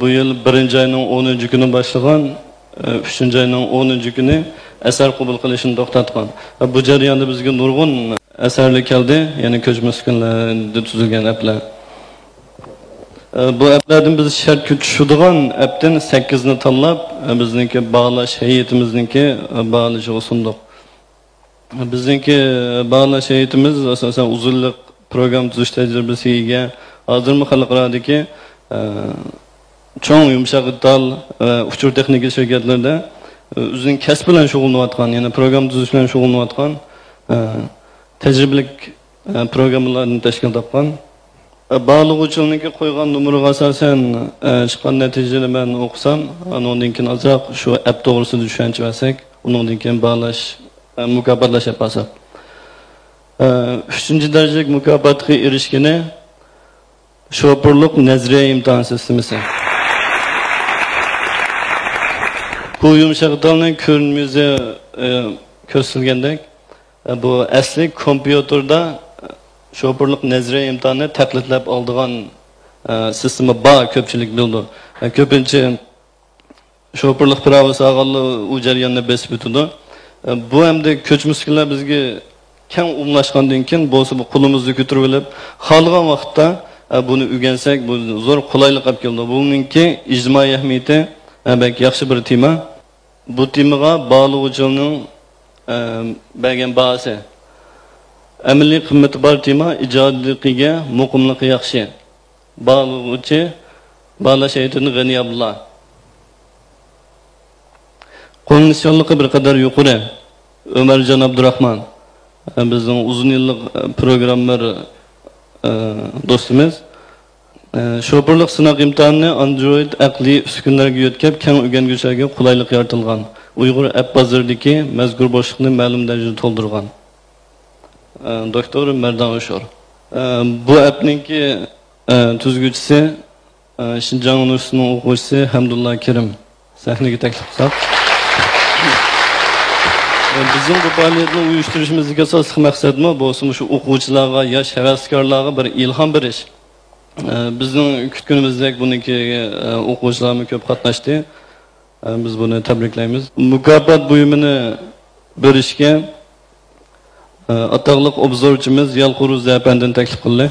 bu yıl 1. ayının 10. günü başlayan, 3. ayının 10. günü eser qabul qilishini to'xtatgan. Bu jarayonda bizga nurg'un asarlar keldi, ya'ni ko'ch muskinlarda tuzilgan applar. Bu applardan biz shart kutishadigan appdan 8 ni tanlab, bizniki bog'lash hay'atimizniki bog'lashiga sundik. Bizniki bog'lash hay'atimiz asosan uzunlik program tuzish tajribasiga ega. Hozirmi xalqarodagi çoğun yumuşak detal uçur texnika şirketlerinde o'zining kasb bilan shug'ullanayotgan, ya'ni program tuzish bilan shug'ullanayotgan tajribelik programmalarni tashkil topgan. Bağlıqçılığınki qo'ygan numaraga asosan chiqqan natijani men o'qisam, undan keyin ozroq shu app to'g'risida tushuncha bersak, undan keyin bog'lash, mukofotlash yapasa. 3. darajalik mukofotga erishgani şoförlük nazriye imtihan sistemisi. Bu yumuşak dalının körünümüzde köstülgendek, bu asli kompüterda şoförlük nazriye imtihanı taklitlep aldığan sistemi bağ köpçülük bildi. Köpünce şoförlük pravası ağalı u jarayonda besip ötüdü. Bu hem de köç muskiller bizge keng umlaşkandan keyin bu qo'limizni ko'tarib olib, xohlagan vaqtda bunu öğrensek bu zor kolaylık olib keldi. Buningki ijtimoiy ahamiyati belki yaxshi bir tema. Bu temaga bağlıqçılığının bergan bahsi. Amaliy qimmati bor tema, ijodiyligiga muqimligi yaxshi. Bağlıqçı Bağlash hay'atini G'ani Abdullah. Qo'nishonligi bir qadar yuqori. Ömercan Abdurrahman. Bizning uzun yillik programmer dostumuz. Şoförlük sınav imtihanını Android aqli uskunlarga yo'tkab, keng o'rganuvchilarga qulaylik yaratilgan. Uyg'ur app bozoridagi mazkur bo'shliqni ma'lum darajada to'ldirgan. Doktor Merdan Oshor. Bu appningki tuzguvchisi Şinjan Universitetining o'quvchisi Hamdullah Kerim. Sahnaga taklif qilsak. Bizim bu faaliyetni uyushtirishimizga asosiy maqsadmi bu shu o'quvchilarga, yosh havaskorlarga bir ilhom berish. Bizning kutganimizdek buniki o'quvchilarimiz ko'p qatnashdi. Biz buni tabriklaymiz. Mukofot buyumini berishga ataqliq obzorchimiz Yalquruz Zapandin taklif qildi.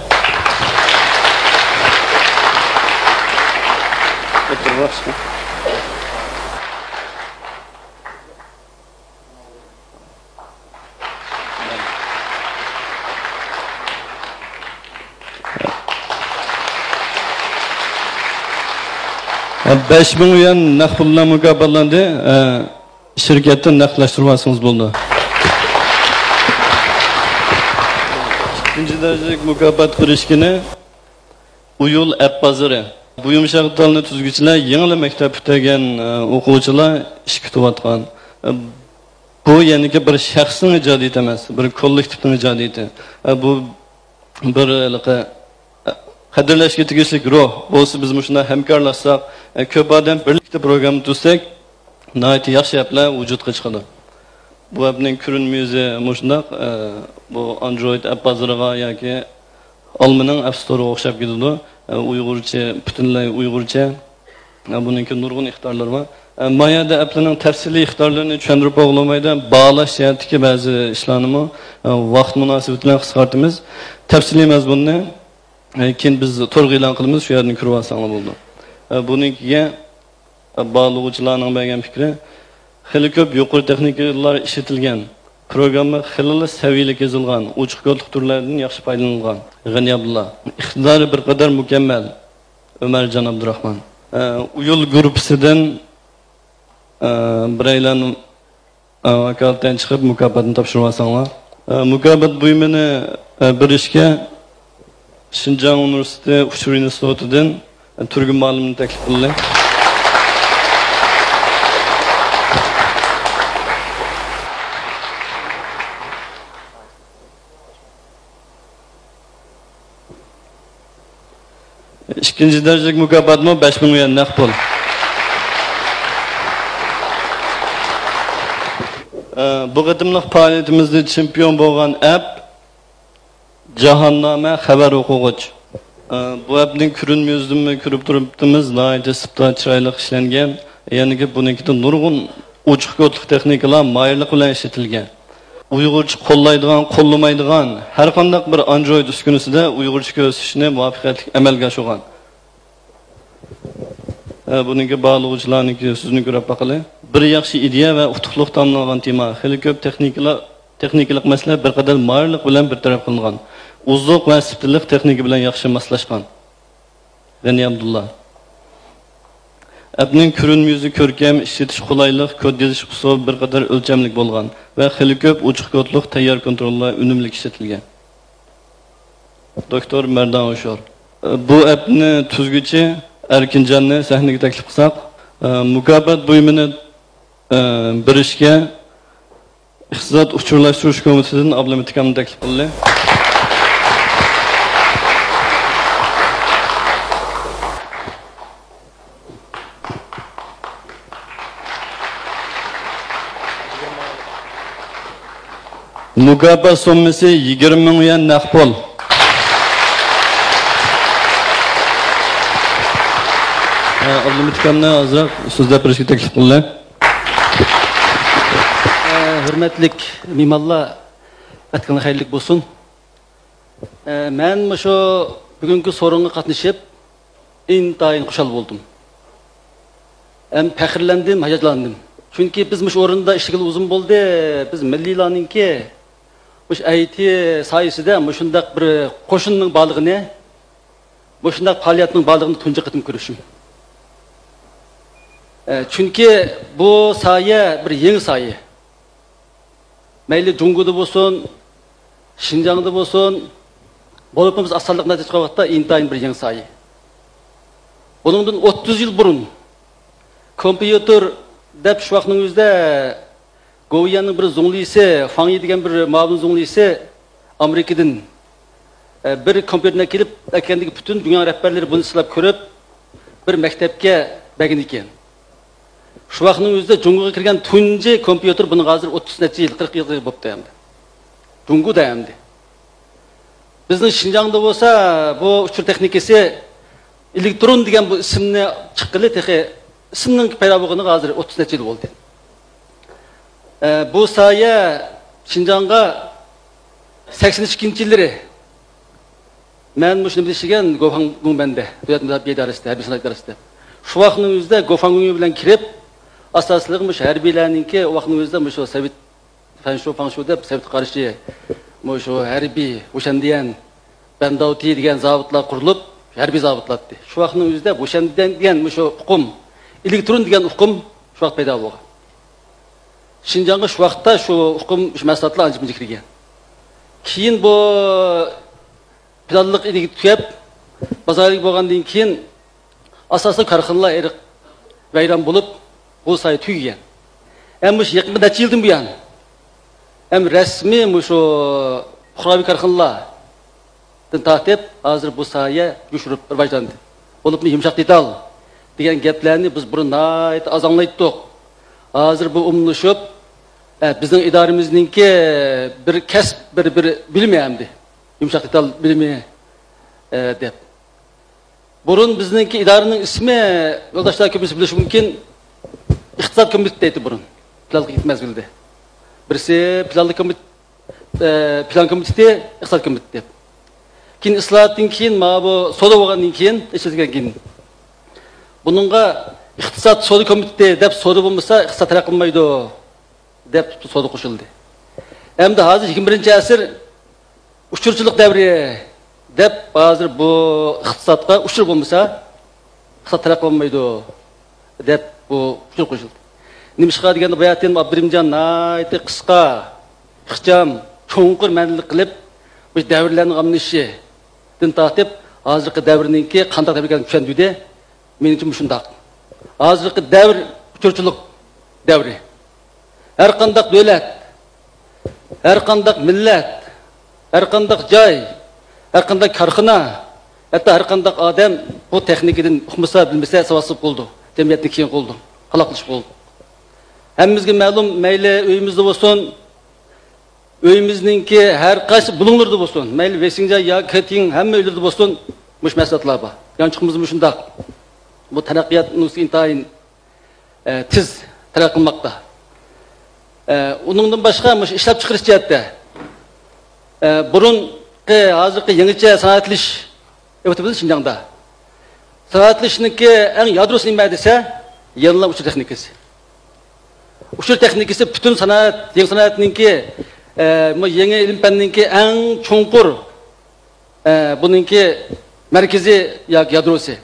$5000 yuan naqd pul bilan mukofotlandı. Şirkatdan naqdlashtirmasimiz bo'ldi. İkinci derecalik mukofot qilishgini Uyul app bozori. Bu yumshoq tilni tuzuvchilar, yangi maktab bitigan o'quvchilar ish kutayotgan. Bu ya'ni bir shaxsning ijodiyati emas, bir kollektivning ijodiyati. Bu bir qadrlashga tegishli ruh bo'lsa, biz shunday hamkorlashsak, ko'p odam birlikda program tuzsak, nihoyatda yaxshi gaplar vujudga chiqadi. Bu appning ko'rinmayuzi shunday bu Android app bozoriga yoki Almaning App Store'ga o'xshab ketadi. Uyg'urcha, butunlay Uyg'urcha. Buningki nurg'un ixtorlar bor. Mayada applarning tafsiliy ixtorlarini tushuntirib bo'lmaydi. Bağlash yerdagi ba'zi ishlarni vaqt munosabati bilan qisqartamiz. Tafsiliy mazmunni keyin biz to'liq e'lon qilamiz, shu yerni ko'rib olsanglar bo'ldi. Buningkiga bog'lovchilarning bergan fikri, xili ko'p yuqori texnikalar ishlatilgan. Programma xilli saviyali yozilgan, ochiq kodli turlardan yaxshi foydalanilgan. G'ani Abdullah. Iqtidori bir qadar mukammal. Umarjon Abdurahmon. Uyul gruppasidan biraylar vakolatdan chiqib mukofotni topshirib olsanglar. Mukofot buyumini birishga Şinjan Universiteti Uçur İnstituti'den Turgun Malim'ini teklif qildi. İkinci derecelik mukofot mı? 5000 yuan naqd pul. Bu qadimliq faoliyatimizda chempion bo'lgan app Jahannama xabar o'quvchi. Bu appning ko'rinmayuzni ko'rib turibmiz, nihoyatda sipta chiroyli ishlangan. Ya'ni bunikida nurg'un ochiq kodli texnikalar mayirlik bilan ishlatilgan. Uyg'urcha qo'llaydigan, qo'llamaydigan har qanday bir Android uskunasida Uyg'urcha ko'rsatishni muvaffaqiyatli amalga oshirgan. Buningga bog'lovchilarniki sizni ko'rib baqili. Bir yaxshi ideya va utuqliq tanlangan tema. Xili ko'p texnikalik masala bir qadar mayirlik bilan bir taraf qilingan. Uzuq va siptiliq texnika bilan yaxshi moslashgan. G'ani Abdullah. Appning ko'rinmayuzi ko'rkam, ishlatish qulaylik, kod yozish usuli bir qadar o'lchamlik bo'lgan va xili ko'p ochiq kodli tayyor kontrollar unumli ishlatilgan. Doktor Mardan Oshor. Bu appni tuzguchi Erkinjanni sahnaga taklif qilsak, mukofot buyumini birishga iqtisod uchurlashtirish komitetidan Abdulmatikamni taklif qildi. Mukofot summasi 20 ming yuan naqd pul. Abdulmatikamni azroq so'zlab berishga taklif qildi. Hürmetlik mimallar etkinlik hayırlık olsun. Ben şu bugünkü sorunga katlaşıp intayın kuşal oldum. Hem pekirlendim, hayatlandım. Çünkü biz bu orunda işgal uzun oldu. Biz millilaninki bu IT sayesinde bu şundak bir koşunun balığını, bu şundak faaliyatının balığını tunca kıtım görüşüm. Çünkü bu saye bir yeni saye. Meyli Cungu'da olsun, Şinjan'da olsun, bolupumuz asallık netice çıkmakta intayın bir yeni saye. Bunun 30 yıl burun kompüter dep şu vaktinin yüzde Goviyan'ın bir zonlisi, Fangyi degen bir mağabın zonlisi Amerika'dan bir kompüterine gelip kendiki bütün dünya rehberleri bunu sılap körüp bir mektepke begin iken. Şu vaktinin yüzde Cungu'ya kirgen tunji kompüter bunun hazır 30 netice yıl, 40 yıl bop dayandı. Cungu dayandı. Bizden Şinjan'da olsa bu uçur teknikesi elektron degen bu isimni çıkkılı teki isimnin peyravlığını hazır 30 netice yıl oldu. Bu saye Şinjan'a 82. yılları ben bu şunu bilişigen Gofang'ın bende, Büyatımda bir idaresi, her bir sınıf idaresi. Şu vaktinin yüzde Gofang'ın bilen kirip asaslıqmış hərbilərinki o vaxtın özdə şu Sovet Fanşo deb Sovet qarşı şu hərbi Oşandiyan Bandauti degan zavutlar qurilib, hərbi zavutlardı. Şu vaxtın özdə Oşandiyan degan şu hukum, elektron degan hukum şu vaxt paydo bo'lgan. Şinjanğa şu vaxtda şu hukum maslahatlar ancha kirgan. Keyin bu planlıq ilgi tüyüp bazarlık bo'lgandan keyin asaslı karxanalar eriq vayron bo'lib bu sayı tüygen. Hem bu yakında neçe yıldan bu yan. Hem resmi şu Xurabi karxanalar tortib hozir bu soya yushirib rivojlandi. Bo'libmi yumshoq detal degan gaplarni biz burun az anglaytdik. Hozir bu umlashib bizning idoramizningki bir kasb bir bilmi hamdi. Yumshoq detal bilmi deb. Burun bizningki idoraning ismi yo'ldoshlar ko'pisi bilishi mumkin. İqtisod komiteti deydi burun. Planlık gitmez bildi. Birisi plan komiteti, iqtisod komiteti. Keyin islahatdan keyin mana bu soda bo'lgandan keyin ishlatilgan keyin. Buningga iqtisod soda komiteti deb soda bo'lmasa iqtisod taraqqi qilmaydi deb soda qo'shildi. Endi hozir 21-asr uchurchilik davri deb hozir bu iqtisodga uchur bo'lmasa iqtisod taraqqi qilmaydi deb bu uchur qo'shildi. Nimishqa deganda bu yerdan Abdurimjon aytdi qisqa, ixcham, cho'nqur ma'nolik qilib bu davrlarning g'amnishidan tortib hozirgi davrninki qanday davr ekanini tushundirdi. Menimcha shundoq. Hozirgi davr uchurchilik davri. Har qanday davlat, har qanday millat, har qanday joy, har qanday korxona, hatto har qanday odam bu texnikadan uqmasa, bilmasa savodsib bo'ldi. Jamiyatni keyin qoldi. Xaloqlish bo'ldi. Hammamizga ma'lum, mayli uyimizda bo'lsin, uyimizningki har qaysi bulunglarda bo'lsin, mayli Vesinja yoki Keting hamma uylarda bo'lsin, mush masalalar bor. Yanchiqimiz shundoq. Bu taraqqiyot nusi intayin tiz taraqqi qilmoqda. Uningdan boshqa mush ishlab chiqarish jihatda burungi hozirgi yangicha sanoatlish o'tibdi Xinjiangda. Sanoatlishninki eng yadrosi nima desa, yangilar uchur texnikasi. Uchur texnikasi butun sanoat, yangi sanoatninki yangi ilm fanninki eng cho'nqur buningki markaziy yoki yadrosi.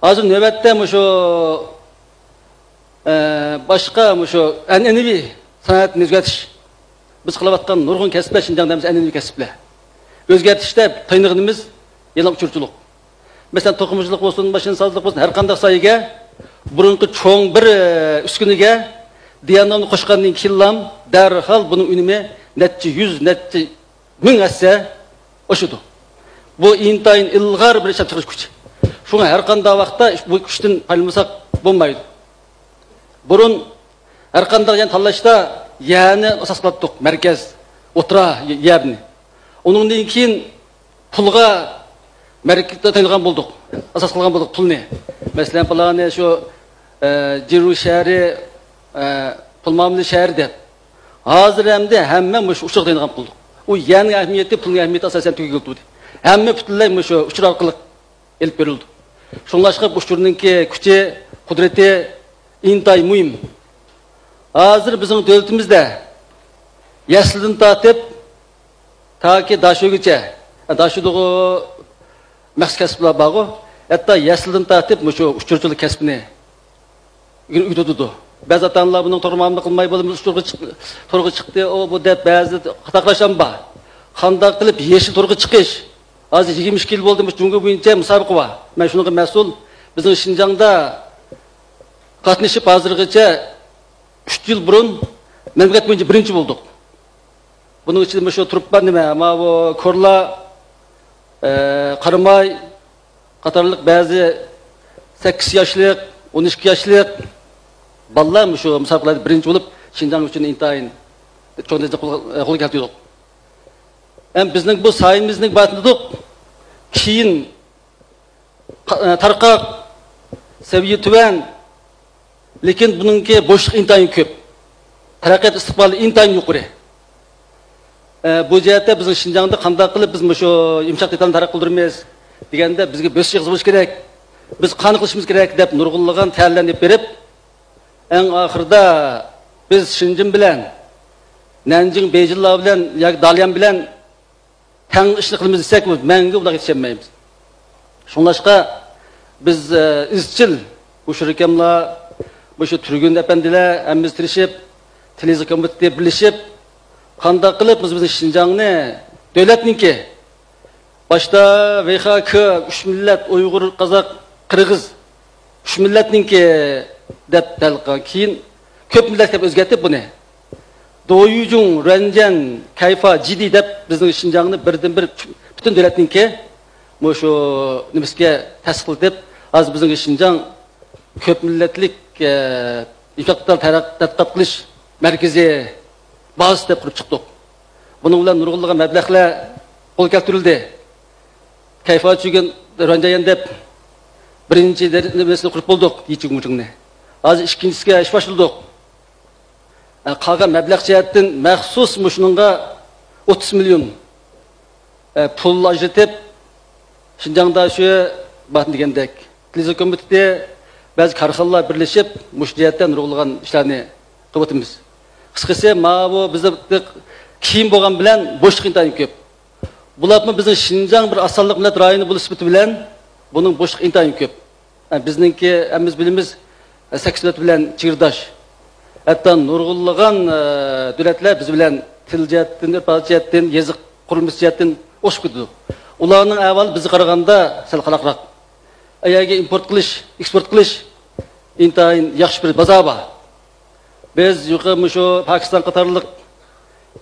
Hozir navbatda shu boshqa shu an'anaviy sanoatni o'zgartish biz qilayotgan nurg'un kasblar Xinjiangda an'anaviy kasblar. O'zgartishda taynig'imiz yana uchurchilik. Mesela to'qimachilik bo'lsin, mashinasozlik bo'lsin, har qanday soyaga burunqi cho'ng bir uskuniga diyanlarni qo'shgandan keyin darhol buning unumi necha yuz, necha ming assa oshadi. Bu intayin ilg'or bir ishlab chiqarish kuchi. Shunga har qanday vaqtda bu kuchdan foydalanmasak bo'lmaydi. Burun har qanday tanlashda yani asos qildik, markaz, o'tira yerni. Uningdan keyin pulga markazda tanilgan bulduk. Asas kılgan bulduk pulni. Mesela falan şu Ciru şehri, pulmamlı şehri de. Hazır hem de hemen uçak tanilgan bulduk. O yani ahmiyeti, pulun ahmiyeti asasen tüküldü. Hemen bütünler şu uçur arkalık elip verildi. Şunlaşka uçurununki küçü, kudreti intay mühim. Hazır bizim devletimizde yaşlıdan tatip ta ki daşögüçe, daşödüğü Məxs kəsblər bağı, hətta yaşlıdan tartib şu uçurçuluq kəsbini yürütüdü. Bəzi atanlar bunun tormamını qılmay bo'lib torğa chiqdi, o bu deb bəzi xataqlaşan var. Qandaq qilib yeşil torğa chiqish. Hozir 22 yil bo'ldi, Jungo bo'yicha musobaqa bor. Men shunga mas'ul. Bizning Xinjiangda qatnashib hozirgacha 3 yil burun mamlakat bo'yicha birinchi bo'ldik. Buning ichida shu turibman nima, ama bu ko'rlar Qaramay qatorliq ba'zi 8 yoshlik, 12 yoshlik bolalar shu musobaqalarda birinchi bo'lib Xinjiang uchun intayin cho'nda qo'lga keltirdik. Ham bizning bu soyimizning batnidik keyin tarqaq seviye tuvan, lekin buningki bo'shliq intayin ko'p. Taraqqiyot istiqboli intayin yuqori. Bu jihatda bizning Xinjiangda qanday qilib biz shu yumshoq detalni taraqqi qildiramiz deganda bizga bo'sh yig'iz bo'lish kerak. Biz qani qilishimiz kerak deb nurg'unlagan tayyorlanib berib, eng oxirida biz Xinjiang bilan Nanjing, Beijinglar bilan yoki Dalian bilan tang ishni qilamiz desak, menga ular yetishmaymiz. Shunlashqa biz izchil bu shirikamlar, bu shu turgun apandilar hammamiz tirishib, televiziya komiteti birlashib qanday qilib biz Xinjiangni davlatniki boshda VHK 3 millat Uyg'ur, Qozoq, Qirg'iz 3 millatniki deb talqa keyin ko'p millat deb o'zgartib buni. Doyujung, Ranjan, Kayfa, Jidi deb bizning Xinjiangni birdan bir bütün devletninki şu nimesge tasdiq deb hozir bizning Şinjan ko'p millatlik infrastruktur tadqiqot qilish markazi bazasi deb qurib chiqdik. Buning bilan nurg'unlagan mablag'lar qo'l keltirildi. Kayfiyat tushgan ranjayan deb birinchi nimesini qurib bo'ldik, yechimni. Hozir ikkinchisiga ish boshladik. Qolgan mablag' jihatdan maxsus shuningga 30 million pul ajratib Şinjangda şu batın degandek Tilizo komiteti bazı karxanalar birleşip mush jihatdan nurg'ulgan ishlarni qilyapmiz. Qisqasi, bu bizda kiyim bo'lgan bilan bo'shliq intayin ko'p. Bularmi bizning Şinjang bir asonliq millat rayoni bo'lish sifati bilan buning bo'shliq intayin ko'p. Bizningki hammiz bilimiz 8 millat bilan chegirdosh. Hatto nurg'ulgan davlatlar biz bilan til jihatdan, irqot jihatdan, yoziq qurilmasi jihatdan o'sib ketdi. Ularning avval bizni qaraganda sal qalaqroq. Ayaga import qilish, eksport qilish intayin yaxshi bir bozor bor. Biz yuqori shu Pokiston qatorliq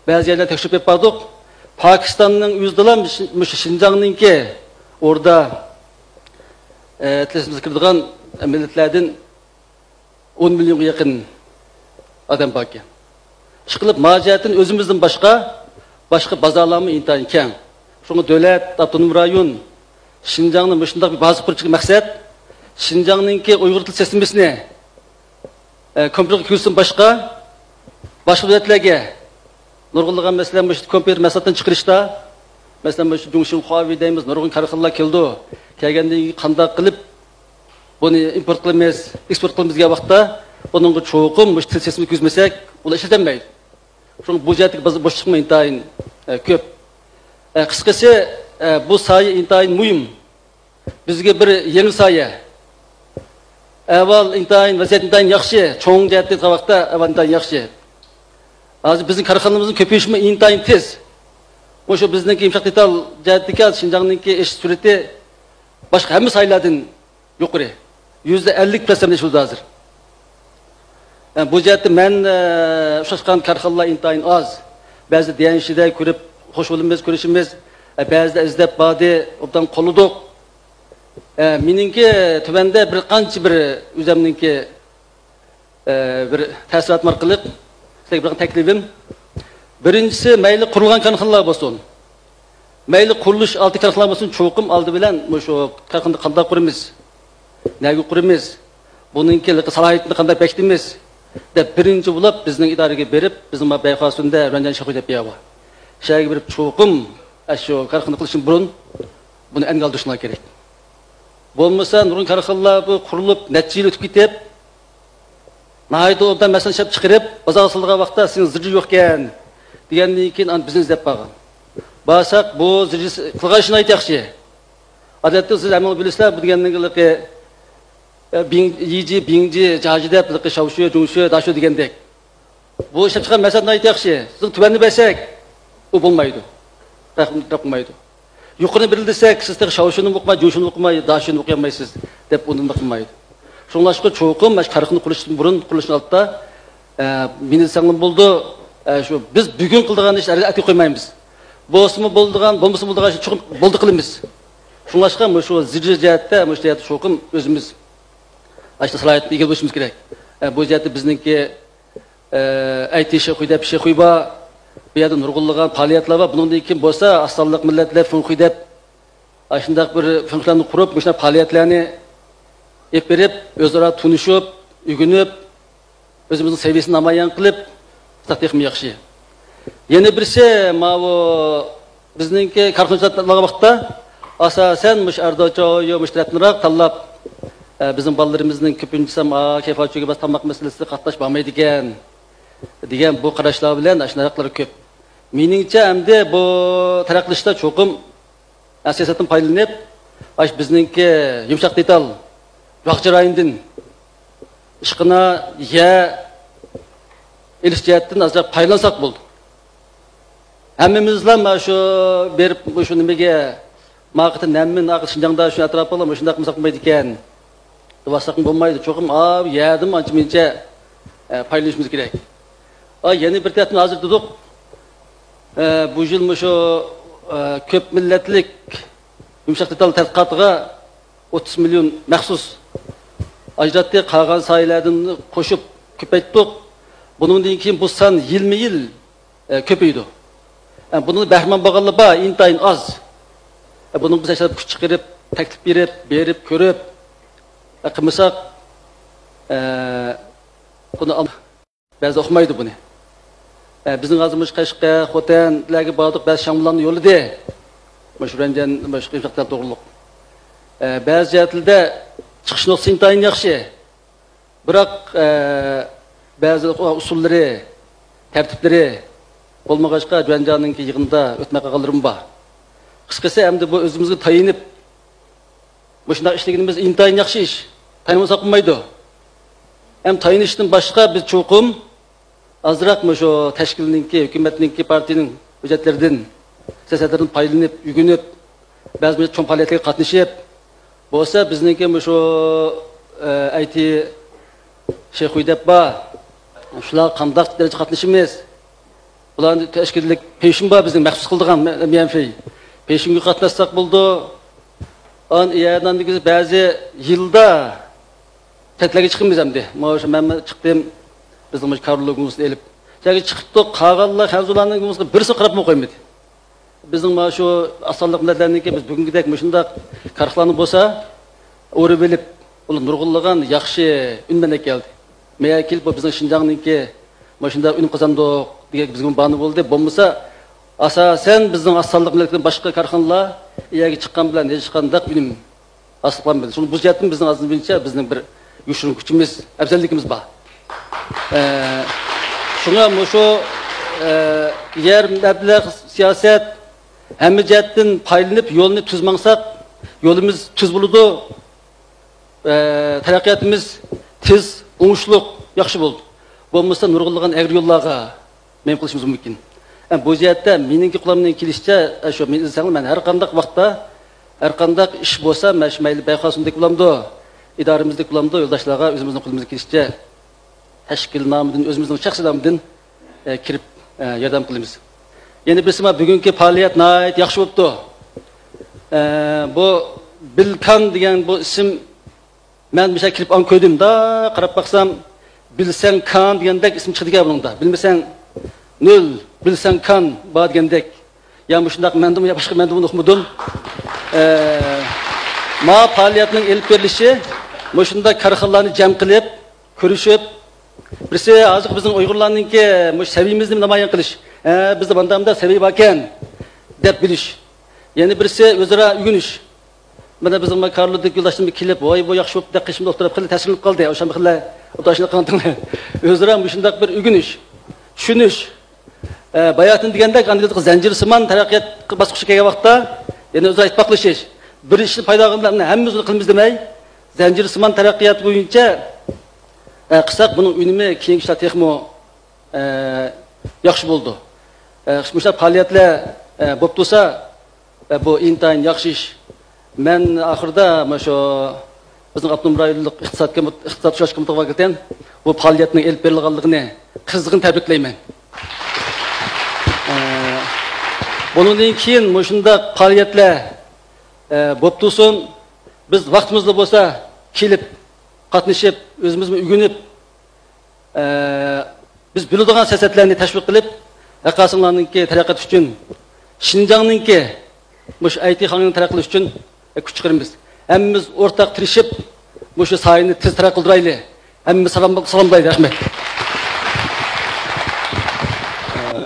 ba'zi yerlarda tekshirib berib bordik. Pokistonning o'zidan shu Şinjangningki orada tilimiz kirdigan millatlardan 10 milyonga yaqin adam bor ekan. Chiqilib majatın o'zimizdan boshqa bozorlarmi intayin keng. Şunu devlet, avtonom rayon, Şinjan'ın başında bir bazı kuruluşu maksat, Şinjan'ınki Uygur dil sistemini kompüter kültürün başka devletlerge, nurgulluğun mesela bu kompüter mesajdan çıkarışta, mesela bu Jungshin Huawei deyimiz, nurgulluğun karıkıllar keldi, kelgende kanda kılıp, bunu import kılımız, eksport kılımızga vakta, bunun çoğukum bu dil sistemini küzmesek, ula işletemeydi. Şunu bu cihetlik bazı boşlukma intayin köp. Qisqasi bu sayı intayin muhim. Bizga bir yangi sayı. Avval intayin vaziyat intayin yaxshi, cho'ng jihatda vaqtda avval intayin yaxshi. Hozir bizning korxonamizning ko'payishimi intayin tez. O'sha bizningki imshaq detal jihatdagi Şinjangningki ish surati boshqa hamma saylardan yuqori. %50% ishildi hozir. Bu jihatda men o'xshashgan korxonalar intayin oz. Ba'zi deyanishida ko'rib hoş olumuz, görüşümüz, bazıda izlep badi, obdan koluduk. Meninki tüvende bir qancha bir üzemninki bir təsirat marqılıq, sizə bir təklifim. Birincisi, meyli qurulğan karxanalar bolsun. Meyli quruluş altı karxanalar bolsun, çoğuqum aldı bilen, şu karxanada qanday qurimiz, nəgi qurimiz, bununki salahiyetini qanday bəktimiz, deb birinci bulab bizning idarəyə berib, bizim bayqasında Ranjan Şaxuy deb yava. Şayga bir çoğuqum, şu karxana qilishim burun, bunu enge aldırışına gerek. Bo'lmasa, nurun karxanalar bu qurulup, nəticeli ötüb ketib, nəhayət oradan məsələn şəb çıxırıb, bazarga saldığı vaqtda sizin zirci yo'q ekan, degandan keyin bizni izlab qolgan. Basaq bu zirci qilgan ishni ayt yaxshi. Odatda siz hamma bilasizlar, bu deganninki Bingji, Jaji deb Shaoshu, Jungshu, Dashu degandek. Bu ishib chiqqan masalani ayt yaxshi. Siz tubanni bersak, u bo'lmaydi. Taqmaydi. Yuqori birildisak, siz Shaoshuni o'qimay, Jungshuni o'qimay, Dashuni o'qimaysiz deb uni qilmaydi. Şunlaşqı çoğuqum, qarxını qurulishdan burun qurulishni altda meni sanglim bo'ldi. Shu biz bugun qildigan ishlarni aytib qo'ymaymiz. Bo'lsa bo'ldigan ish chiqib bo'ldi qilamiz. Şunlaşqa shu zirji jihatda, shu jihatda çoğuqum o'zimiz ashta salohiyatni ega bo'lishimiz kerak. Bu jihatda bizningki aytishi qo'yib, pishi qo'yba, bu yerda nurg'unlagan faoliyatlar va bundan keyin bo'lsa asonliq millatlar funqiy deb shunday bir funksiyalarni qurib, bu faoliyatlarni hep berip, özara tunuşup, ügünüp, özümüzün seviyesini namayan kılıp, satayım yaxşı. Yeni birisi, bizninki karxınçılarına vaxtda, asasen Ardocho'yu müşteretniraq tallap, bizim ballarımızın köpüncüsü keyfatçıya bas tammaq meselesi qatnaş bağmaydı degen bu qarashlar bilan aşınaraqları köp. Meningçe hamda bu taraqqilishda ço'qim siyosatdan foydalanib, bizninki yumshoq detal Vaqti rayından işqına ya ilişkiyetten azıcık paylansak buldu. Hemmimizle şu berip şu nimege maqıtın nemmin aqıt Şinjangda şu atrapıla şundaq mısaq bulmaydı iken. Duvasaqın bulmaydı. Çoğum yadım anca mince paylaşmamız gerek. Yeni bir teatını hazır tutuq. Bu yıl şu köp milletlik yumuşak detal tədqiqatıga 30 milyon məxsus ajratdı, qalğan sayılardan qoşup köpəytdik. Bunun keyin bu san 20 yıl köpəydi. Yani bunun bəhrman bağlı ba intayın az. Bunun biz aşağı küç çıkarıp, təklif berip, körüp, qımısaq bunu bazı oxumaydı bunu. Bizim ağzımız Qaşqa, Xotan, ləgi bağdıq, bazı şamlarını yolu de. Məşhurəncən, məşhurəncəklər doğruluq. Bazı cəhətlərdə çıxış noqtası intayın yaxşı. Bırak bazı usulları, tərtibləri olmağaçqa Cüvəncanın ki yığında ötmək qalırım var. Qısqası hem de bu özümüzü tayinip bu şunda işlegenimiz intayın yaxşı iş. Tayinimiz akılmaydı. Hem tayin işten başka biz çoğum azırak mı şu teşkilininki, hükümetinki, partinin ücretlerden, siyasetlerden paylanıp, yügünüp, bazı çoğun faaliyetleri katlaşıp, bu olsa bizimki şu IT Şeyh Uydep var, şular kandak derece katlaşımız, buların teşkillik peşin var bizim məxsus kıldığan menfi. Peşingi katlaşsak buldu, an yerden de bazı yılda tetlege çıkımız hem de. Ben çıktım, bizim karlılığımızı elip. Çünkü çıktık, kağallar, hazırlandık, birisi kırıp mı koymadı. Bizim şu asallık milletlerinin ki biz bugün gidek mışında karıklanıp olsa, oraya bilip, onu nurgullığın yakşı ünmenek geldi. Meyakil bu bizim Şinjan'ın ki mışında ün kazandık diye bizim bağını oldu. Bombasa asasen bizim asallık milletlerinin başka karıklanlar iyagi çıkan bilen ne çıkandak ünüm asılıklan bildi. Şimdi bu cihetin bizim azını bilince bizim bir güçlü gücümüz, özellikimiz var. Şuna şu yer meblağ siyaset hem cihetin paylanıp yolunu tüzmansak yolumuz tüz buludu. Terakkiyatımız tez, oңuшлuk, yaxşı oldu. Bu olmasa nurgulluğun əgri yollarga men kılışımız mümkün. Bu cihette meninki kulağımdan kilişçe şu men her kandak vaqtda her kandak iş bolsa məşməyli bayqasındaki kulamdı. İdaremizde kulamdı yoldaşlarga özümüzün kulumuzda kilişçe təşkil namıdın özümüzün şəxsi namıdın kirip yardım kılımız. Yeni birisi bugünkü faaliyet nayet yaxşı oldu. Bu Bilkan degan bu isim ben bir şey kirip an koydum da qarab baksam bilsen kan degandek isim çıktı ki bunun da. Bilmesen nöl, bilsen kan ba degandek. Ya bu şundaq mendim ya başka mendim oxumudum. Ma faaliyetinin elip berilişi bu şunda karxallarını cem qilib, körüşüp birisi azık bizim Uygurlarnınki bu seviyimizni namayan qilish. Bizde bandamda seviye baken dep bilish. Yani birisi özara ügünüş. Bana bizim karlıdık yoldaşım kilip, vay bu yaxşı oldu, qışımda oturup qilib təsirlip qaldı. Oşam qilib otaşını qantın. Özara müşündaq bir ügünüş, düşünüş. Bayatın degende kandidatlık zincir sıman terakkiyat basqışı kelgan vaqtda, yani özara ittifaqlashish. Bir ishni paydo qilib, hammamiz qilamiz demay, zincir sıman terakkiyat bo'yicha qilsak buning unumi keyingi ishlar texmo yaxshi bo'ldi. Shunday faoliyatlar bo'lib tursa, bu intayin yaxshi ish. Ben ahırda şu bizim Abdülmüraylık iktisat şaşkımlığı vakitten bu faaliyetinin elip verilganlığını kızgın tebrikleymen. Bunun keyin şunda faaliyetler bop tursun biz vaqtimizda bo'lsa kelip qatnashib özümüz ügünüp biz biladigan siyasetlerini teşvik qilib aqasınlarnınki taraqqat üçün Şinjan'nınki bu IT xalqının taraqqat üçün küç çıkarımız. Hemmimiz ortak tirişip bu şu sayını tez tarak kıldıraylı. Hemmimiz salamlaydı. Rahmet.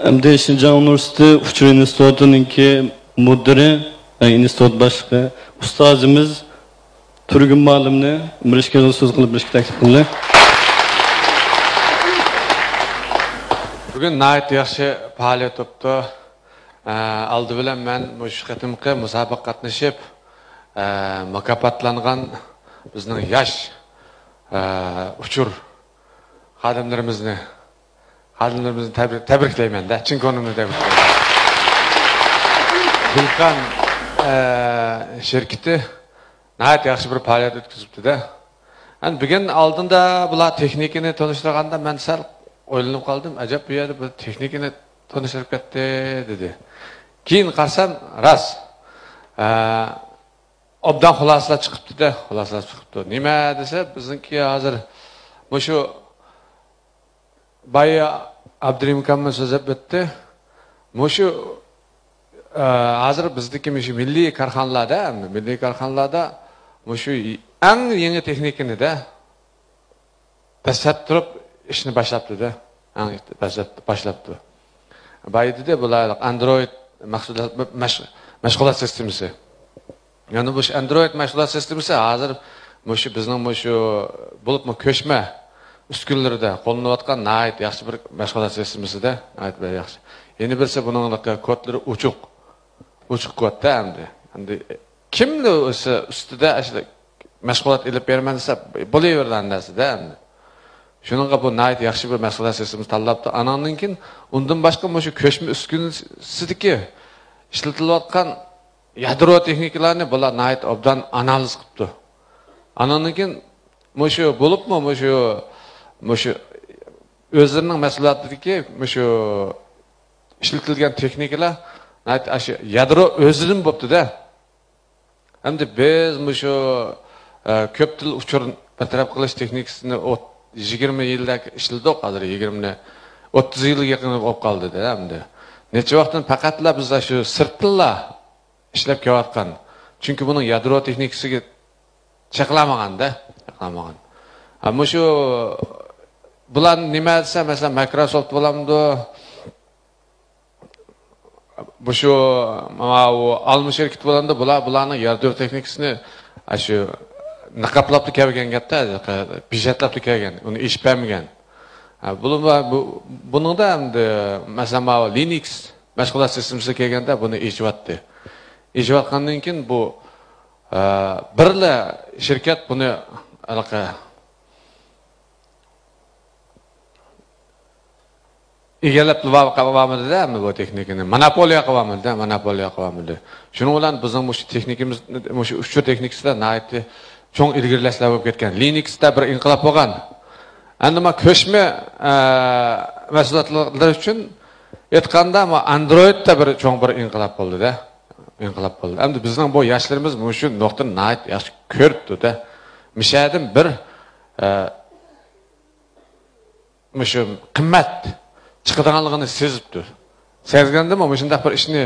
Hem de Şinjan Üniversitesi Uçur İnstitutu'nun ki müdürü, institut başkanı, ustazımız Turgun Malim'le Mırışka'da söz kılıp Mırışka'da teklif kıldı. Bugün nayet yaxşı faaliyet optu. Aldı bilen ben bu şirketimki musabak katlaşıp mükaffatlangan bizning yaş uçur xodimlarimizni tabriklayman da chin ko'nglimdan tabriklayman. Bilkan şirketi nayet yaxshi bir faoliyat o'tkazibdi-da. Yani bugün oldinda bular texnikani tanishtirganda men sal o'ylanib qoldim. Ajab bu yerda bu texnikani tanishtirib ketdi dedi. Keyin qarsam ras. Obdan xulosalar chiqibdi-da, xulosalar chiqibdi. Nima desa, bizniki hozir shu Baya Abdurim kamma so'zlab o'tdi. Shu hozir bizniki milliy korxonalarda shu eng yangi texnikani-da tashlab turib ishni boshlabdi-da. Boshlabdi. Bayda bular Android mashg'ulot sistemasi. Yani bu Android mashg'ulot sistemasi hozir shu bizning shu bo'lib ko'chma uskunlarda qo'llanayotgan nihoyat yaxshi bir mashg'ulot sistemasi-da, nihoyat yaxshi. Endi bilsa buning kodlari ochiq kodda endi kimni o'sha ustida mashg'ulot ilib berman desa bo'laveradi andasida endi. Shuningga bu nihoyat yaxshi bir mashg'ulot sistemasi tanlabdi. Anandan keyin undan boshqa shu ko'chma uskunasidagi ishlatilayotgan yadro texnikalarni bular nihoyat obdan analiz qilibdi. Anandan keyin shu bo'libmi shu o'zlarining mas'uliyatidagi shu ishlatilgan texnikalar shu yadro o'zidan bo'libdi-da. Hamda biz shu ko'p til uchurini bartaraf qilish texnikasini 20 yilda ishladik, hozir 30 yilga yaqin bo'lib qoldi-da hamda. Necha vaqtdan faqatla biz shu sirtlar ishlab kelayotgan. Chunki buning yadro texnikasiga chaqlamagan-da, chaqlamagan. Ammo shu bular nima desa, masalan Microsoft bo'lamdi. Bu shu alma shirkati bo'landa bularning yadro texnikasini shu naqablab kelgan gapda, pijatlab kelgan, uni ish bermagan. Buningda endi masalan Linux mashg'ulot sistemasi kelganda buni ijvatdi. Ijvatgandan keyin bu birla shirkat buni anaqa egallab qilmadi-da, bu texnikani monopoliya qilmadi. Shuning bilan bizning shu texnikamiz, shu uchur texnikasida nihoyat cho'ng ilgirlashlar bo'lib ketgan. Linuxda bir inqilob bo'lgan. Endi ko'chma mahsulotlar uchun aytganda Androidda bir cho'ng bir inqilob bo'ldi-da. Inqilob bo'ldi. Endi bizning bu yoshlarimiz shu nuqtani nihoyat yaxshi ko'ribdi-da. Mishadim bir shu qimmat chiqadiganligini sezibdi. Sezganda shunday bir ishni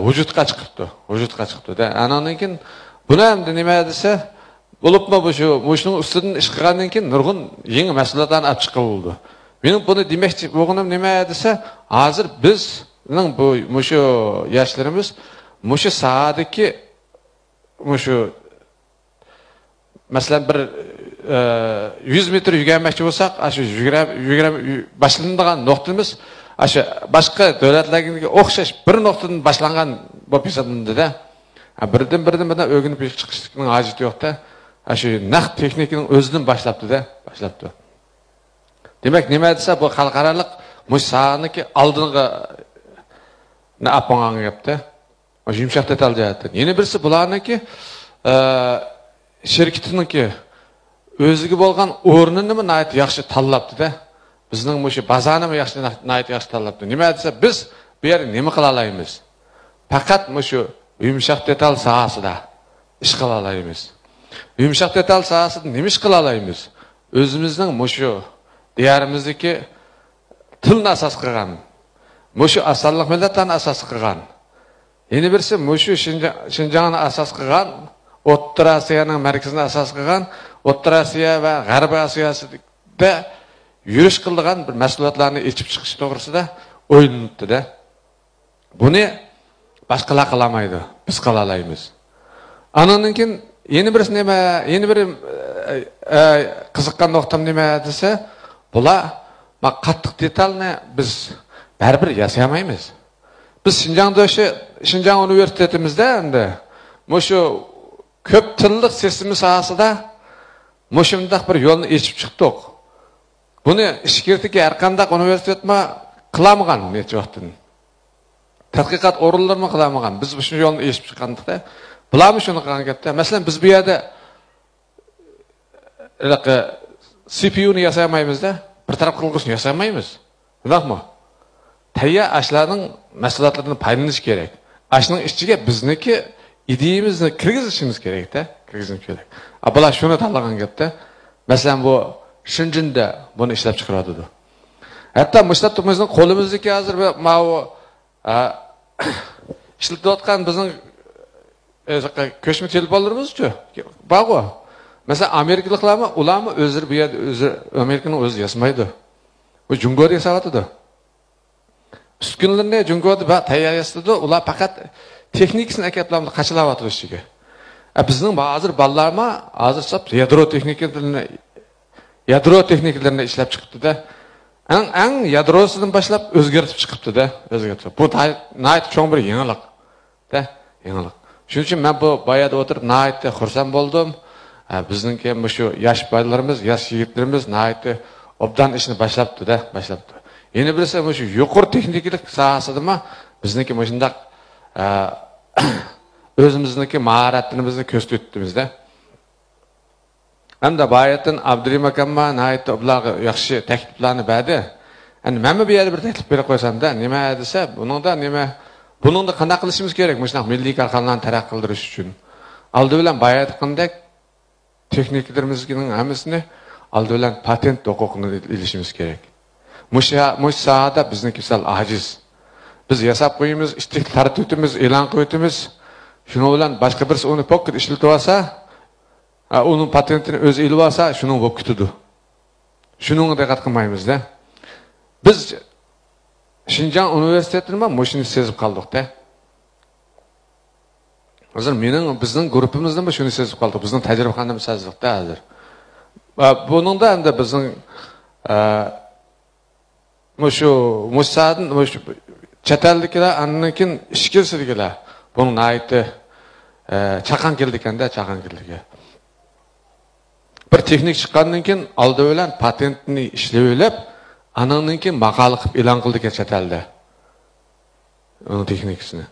vujudga chiqibdi-da. Anandan keyin buni endi nima desa, bo'libmi shuning ustidan ish qilgandan keyin nurg'un yangi mas'uliyatlarni olib chiqib bo'ldi. Mening buni demoqchi bo'lganim nima desa, hozir bizning bu shu yoshlarimiz shu sohadagi shu masalan bir 100 metr yugurmoqchi bo'lsak, shu yugurib boshlanadigan nuqtamiz shu boshqa davlatlarga o'xshash bir nuqtadan boshlangan bo'lib hisoblanadi-da. Birdan o'rganib chiqishning hojati yo'q-da. Shu naq texnikaning o'zidan boshlabdi-da, Demak, nima desa, bu xalqarалық sohaniki oldinga olgan gapda. Yumshoq detal jihatdan. Yana birisi bularniki shirkatiniki o'ziga bo'lgan o'rnini nihoyat yaxshi tanlabdi-da. Bizning shu bazani nihoyat yaxshi tanlabdi. Nima desa, biz bu yerda nima qila olamiz? Faqat shu yumshoq detal sohasida ish qila olamiz. Yumshoq detal sohasida nima ish qila olamiz? O'zimizning shu diyarimizdagi tilni asos qilgan, shu asalliq millatlarni asos qilgan. Yana birisi shu Shinjongni asos qilgan, O'rta Osiyoning markazini asos qilgan, O'rta Osiyo va G'arbiy Osiyosida yurish qilgan bir mas'uliyatlarni yechib chiqish to'g'risida o'ylanibdi-da. Buni boshqalar qila olmaydi, biz qila olamiz. Anandan keyin yana bir qiziqqan nuqtam nima desa, bular qattiq detalni biz baribir yasamaymiz. Biz Shinjong universitetimizda endi shu ko'p tillik sistemi sohasida shunday bir yo'lni yechib chiqdik. Buni ishkirtiki har qanday universitetma qilamagan necha vaqtdan. Tadqiqot o'rinlarimi qilamagan. Biz shu yo'lni yechib chiqqandikda, bularmi shuni qilgan gapda. Masalan, biz bu yerda CPU ni yasamaymiz-da, bir taraf qilg'uchni yasamaymiz. Undaqmi? tayyor ashlarning mahsulotlaridan foydalanish kerak. Ashning ichiga bizniki ideyamizni kirgizishimiz kerak-da, kirgizishimiz kerak. Bular shuni tanlagan gapda. Masalan, bu Shenzhenda buni ishlab chiqaradi. Hatto mishlattimizning qo'limizdagi hozir bu ishlatayotgan bizning ko'chma telefonlarimiz-chi? Bor-ku. Masalan, Amerikaliklarmi, ularmi o'zlari bu yerda o'zi Amerikaning o'zi yasamaydi. Bu Jungoda yasayotdi. Uskunlarni Jungoda va tayyor yasaydi, ular faqat texnikasini akatlarni qachilayotdi ishiga. Bizning hozir bolalarmi hozir sap yadro texnikalarini ishlab chiqibdi-da. Ang yadrosidan boshlab o'zgartib chiqibdi-da, o'zgartib. Bu nayt cho'ng bir yangilik. Da, yangilik. Shuning uchun men bu boyada o'tirib naytda xursand bo'ldim. Bizningki shu yosh bolalarimiz, yosh yigitlarimiz naytda obdan ishni boshlabdi-da, boshlabdi. Endi bilsa shu yuqori texnikalik sohasidami bizniki shundaq o'zimizniki mahoratlarimizni ko'rsatdimiz-da. Hamda bayatın Abdurim akamma naytda ularga yaxshi takliflarni berdi. Endi men bu yerda bir taklif berib qo'ysam-da, nima desa, buningda qanday qilishimiz kerak? Shunday milliy korxonalarni taraqqiy qildirish uchun. Oldi bilan bayat qanday texnikalarimizning hammasini oldi bilan patent huquqini ilishimiz kerak. Mush sohada bizniki sal ajiz. Biz yasab qo'yimiz, istiqlol tartibimiz e'lon qo'yimiz. Shuning bilan boshqa birisi uni pocket ishlatib olsa, onun patentini o'zi ilib olsa, shuning bo'lib ketadi. Shuningga diqqat qilmaymiz-da. Biz Xinjiang universitetidan shuni sezib qoldik-da. Hozir bizning guruhimizdan shuni sezib qoldik. Bizning tajribaxonamiz sezdik-da hozir. Buningda endi bizning shu chatalliklar annikin ishkirsidilar. Bunun aytdi chaqan keldi ekanda, chaqan keldi. Bir texnik chiqqandan keyin oldi bilan patentni ishlab olib, anandan keyin maqola qilib e'lon qildi chatalda. Uning texnikasini.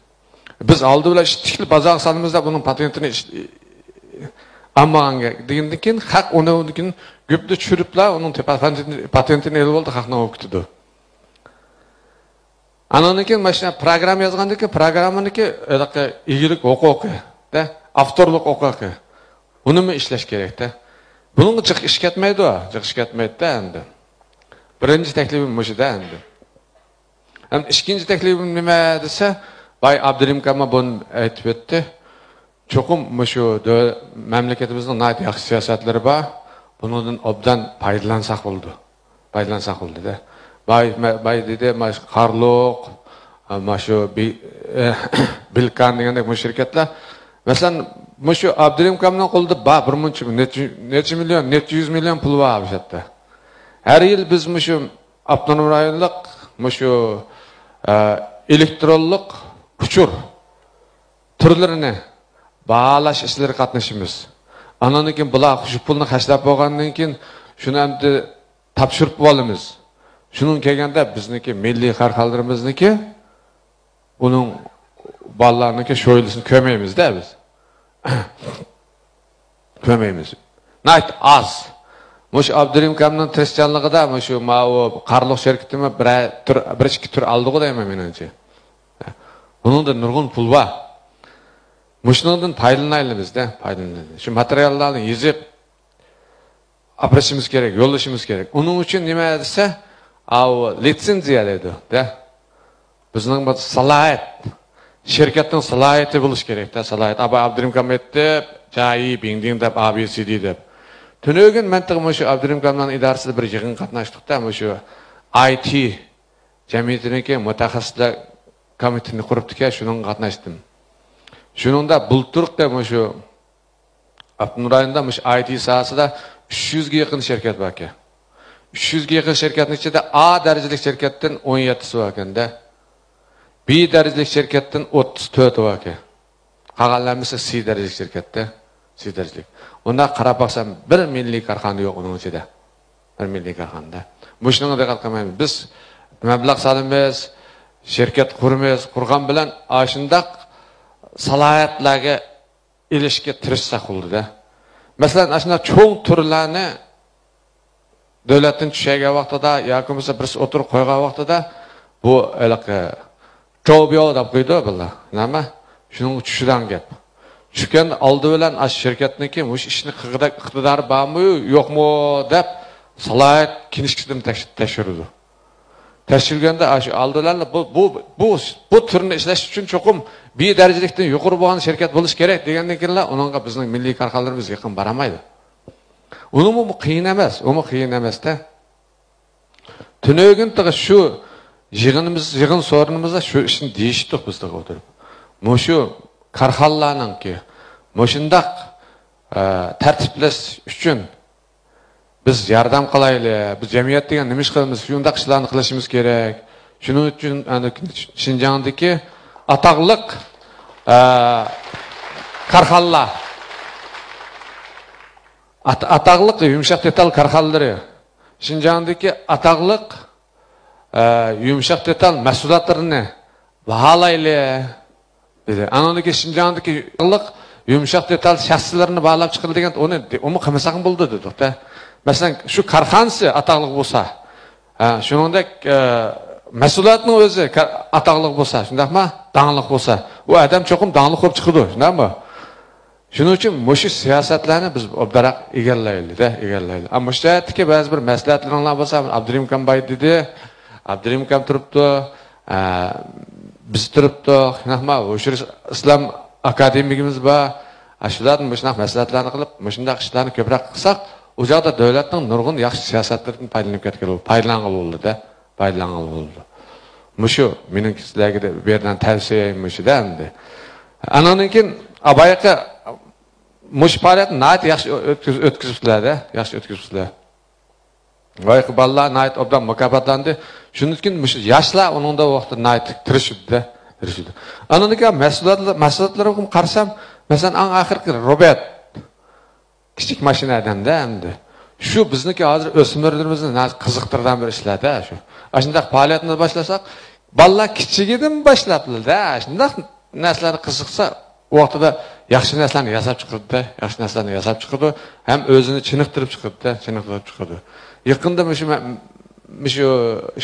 Biz oldi bilan ishtikli bozor salimizda buning patentini ammanga degandan keyin haq undan keyin gupni tushiriblar, uning patentini elib oldi, haqni olib ketdi. Anandan keyin mashina program yozgandan keyin programmaniki egilik huquqi, da, avtorlik huquqi. Uni ishlash kerak-da. Bunun jiq ish ketmaydi, jiq ish ketmaydi-da endi. Birinchi taklifim o'shida endi. Ham ikkinchi taklifim nima desa, Bay Abdurim Kama buni aytib o'tdi. Cho'qim shu mamlakatimizning nayt yaxshi siyosatlari bor. Bundan obdan foydalansak bo'ldi. Foydalansak bo'ldi-da. Bay dedi, Qarloq, shu Bilkan degandek bu shirkatlar masalan shu Abdurim Kamning qo'lida bir necha million, necha 100 million pul bor bu yerda. Har yil biz shu avtonom rayonlik shu elektronlik uchur turlarini baholash ishlari qatnashimiz. Andan keyin bular shu pulni xashlab bo'lgandan keyin shuni endi topshirib olamiz. Şunun kelganda bizniki milliy qarqallarimizniki uning bolalarniki sho'ylisini ko'maymiz-da biz. Ko'maymiz. Nayt az. Mush Abdurim Kamning tirishchanligida shu Qarloq shirkatimi bir ikki tur oldi-ku deyman menimcha. Buningda nurg'un pul bor. Mushundan foydalanaylik-da, foydalanaylik. Shu materiallarni yezib aprashimiz kerak, yo'llashimiz kerak. Uning uchun nima desa, litsenziya dedi-da. Bizning bu salohiyat, shirkatning salohiyati bo'lish kerak-da, salohiyat. Abdurim Kam aytdi, joyi, bingding deb ABCD deb. Tunogin mantiqim shu Abdurim Kamning idorasida bir yig'in qatnashdik-da, shu IT jamiyatiniki mutaxassislar komitetini quribdi-ki, shuning qatnashdim. Shuningda bulturqda shu Abdunurayonda IT sohasida 300 ga yaqin shirkat bor ekan. 300 ga yaqin shirkatning ichida A darajalik shirkatdan 17 si bor ekanda. B darajalik shirkatdan 34 bor ekan. Qolganlarimiz C darajalik shirkatda, C darajalik. Unda qarab baxsam bir milliy korxona yo'q uning ichida. Bir milliy korxonada. Bu shunga diqqat qilmaymiz. Biz mablag' solamiz, shirkat qurgan bilan ashundaq salohiyatlarga ilishga tirishsak bo'ldi-da. Masalan, ashuna cho'ng turlarni davlatning tushagan vaqtida yoki bo'lmasa birisi o'tirib qo'ygan vaqtida bu Jobyo deb qo'ydi bular. Nima? Shuning tushidan gap. Tushgan oldi bilan ash shirkatniki mush ishni iqtidori bormi, yo'qmi deb salohiyat kinishkidan tekshirdi. Tekshirganda ash oldilarni bu turni ishlash uchun cho'qim bir darajalikdan yuqori bo'lgan shirkat bo'lish kerak degandan keyin uningga bizning milliy korxonalarimiz yaqin baramaydi. Uni qiyin emas, qiyin emasda. Tunogin shu yig'in so'rinimizda shu ishni deyishdik bizda o'tirib. Mushu korxonalarningki mushundaq tartiblash uchun biz yordam qilaylik. Biz jamiyat degan nima ish qilamiz? Shunday ishlarni qilishimiz kerak. Shuning uchun Xinjiangdagi atoqliq korxonalar atoqliq yumshoq detal korxonalari Xinjiangdagi atoqliq yumshoq detal mahsulotlarini baholaylik dedi. Anadagi Xinjiangdagi atoqliq yumshoq detal shaxslarni baholab chiqildi degan uni qilmasam bo'ldi dedi. Masalan, shu korxonasi atoqliq bo'lsa, shuningdek mahsulotning o'zi atoqliq bo'lsa, shundaqmi? Dangliq bo'lsa, u odam cho'qim dangliq bo'lib chiqadi, shundaqmi? Shuning uchun mushu siyosatlarni biz obdaroq egallaylik-da, egallaylik. Ammo shu yerda ba'zi bir maslahatlarlar bo'lsa, Abdurim Kambay dedi, Abdurim Kam turibdi, biz turibdi, shundaqmi? O'sha islom akademiyimiz bor. Shulardan mushunaq maslahatlarni qilib, mushundaq ishlarni ko'proq qilsak, o joqda davlatning nurg'un yaxshi siyosatlardan foydalanib ketgan bo'ldi-da, foydalangan bo'ldi. Mushu mening sizlarga bergan tavsiyam mushuda endi. Andan keyin abayqa mush faoliyatni nayt yaxshi o'tkazibdilar-da, yaxshi o'tkazibdilar. Voy bolalar nayt obdan mukofotlandi. Shuning uchun mush yoshlar uningda vaqtda nayt tirishibdi-da, tirishdi. Andan keyin mas'uliyatlarga qarasam, masalan, eng oxirgi Robert kichik mashinadanda endi shu bizniki hozir o'smirlarimizni qiziqtirgan bir ishlarda shu. Shunday faoliyatni boshlasak, bolalar kichigidan boshlabdi-da, shunday narsalarga qiziqsa, vaqtida yaxshi narsalarni yasab chiqadi-da, yaxshi narsalarni yasab chiqadi, ham o'zini chiniqtirib chiqadi-da, chiniqtirib chiqadi. Yaqinda shu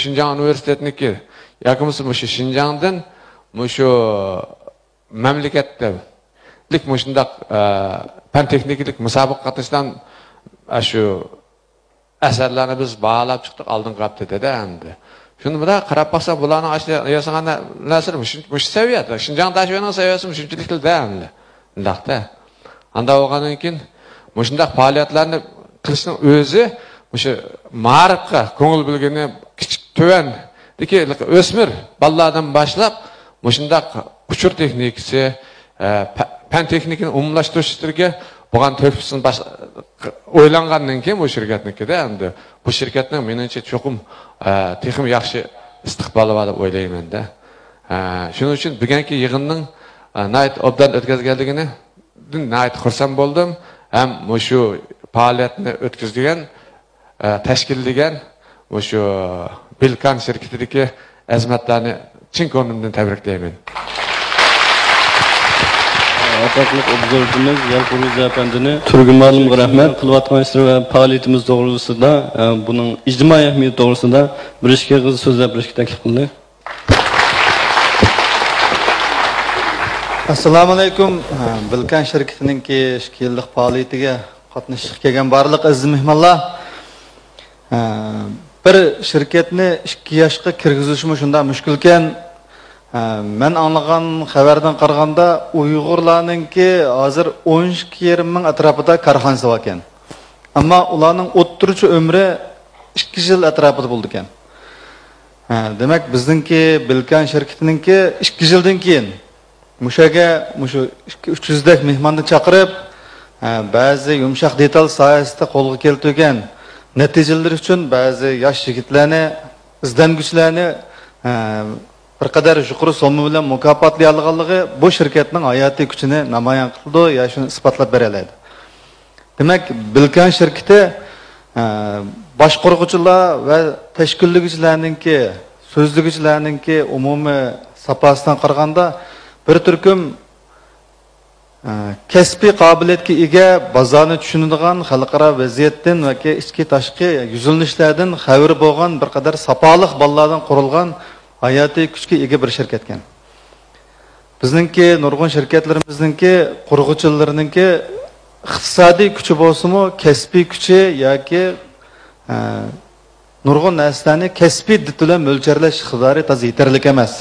Xinjiang universitetiniki yoki shu Xinjiangdan shu mamlakatda shundaq fan texniklik musobaqa qatnashdan shu asarlarni biz baholab chiqdik, oldin qolib dedi endi. Shuni bilan qarab baxsa bularning yasagan narsa mush saviyada, Xinjiangda shuning saviyasi shunchalik-da endi. Undaqda. Anda bo'lgandan keyin mushundaq faoliyatlarni qilishning o'zi o'sha ma'rifga ko'ngil bilgani kichik tuvan o'smir bolalardan boshlab mushundaq uchur texnikasi fan texnikini umumlashtirishga bo'lgan to'kisini o'ylangandan keyin bu shirkatnikida endi bu shirkatning menimcha cho'qim texnik yaxshi istiqboli bor deb o'ylayman-da. Shuning uchun bugungi yig'inning nayt obdan o'tkazganligini nayt xursand bo'ldim. Ham shu faoliyatni o'tkazgan, tashkillagan shu Bilkan shirkatidagi xizmatlarni chin ko'nglimdan tabriklayman. Atoqliq obzorchimiz Yalquruz Apandini turgumanimga rahmat. Qilayotgan ishlar va faoliyatimiz to'g'risida, buning ijtimoiy ahamiyati to'g'risida bir ishga so'zlab berishga taklif qildi. Assalomu alaykum. Bilkan shirkatining 2 yillik faoliyatiga qatnashib kelgan barliq aziz mehmonlar. Bir shirkatni 2 yoshga kirgizishmi shunda mushkul ekan. Men anlagan xabardan qaraganda Uyg'urlarningki hozir 12,5 ming atrofida korxonasi bor ekan. Ammo ularning o'ttiruvchi umri 2 yil atrofida bo'ldi ekan. Demak, bizningki Bilkan shirkatiningki 2 yildan keyin mushaga 300 dak mehmonni chaqirib, ba'zi yumshoq detal sohasida qo'lga keltirgan natijalar uchun ba'zi yosh yigitlarni, izlanguchilarni bir qadar yuqori summa bilan mukofotli olganligi bu shirkatning hayotiy kuchini namoyon qildi, ya shuni isbotlab beradi. Demak, Bilkan shirkati boshqaruvchilar va tashkillovchilarningki, so'zlaguvchilarningki umumiy safosidan qaraganda bir turkum kasbiy qobiliyatga ega, bozorni tushunadigan, xalqaro vaziyatdan va ichki tashqi yuzilishlardan xabar bo'lgan bir qadar safoliq bolalardan qurilgan hayatiy kuchga ega bir shirkat ekan. Bizningki nurg'un shirkatlarimizningki qurg'uvchilarninki iqtisodiy kuchi bo'lsa-mu, kasbiy kuchi yoki nurg'un narsalarni kasbiy dit bilan mo'ljarlash iqtidori toz yetarli emas.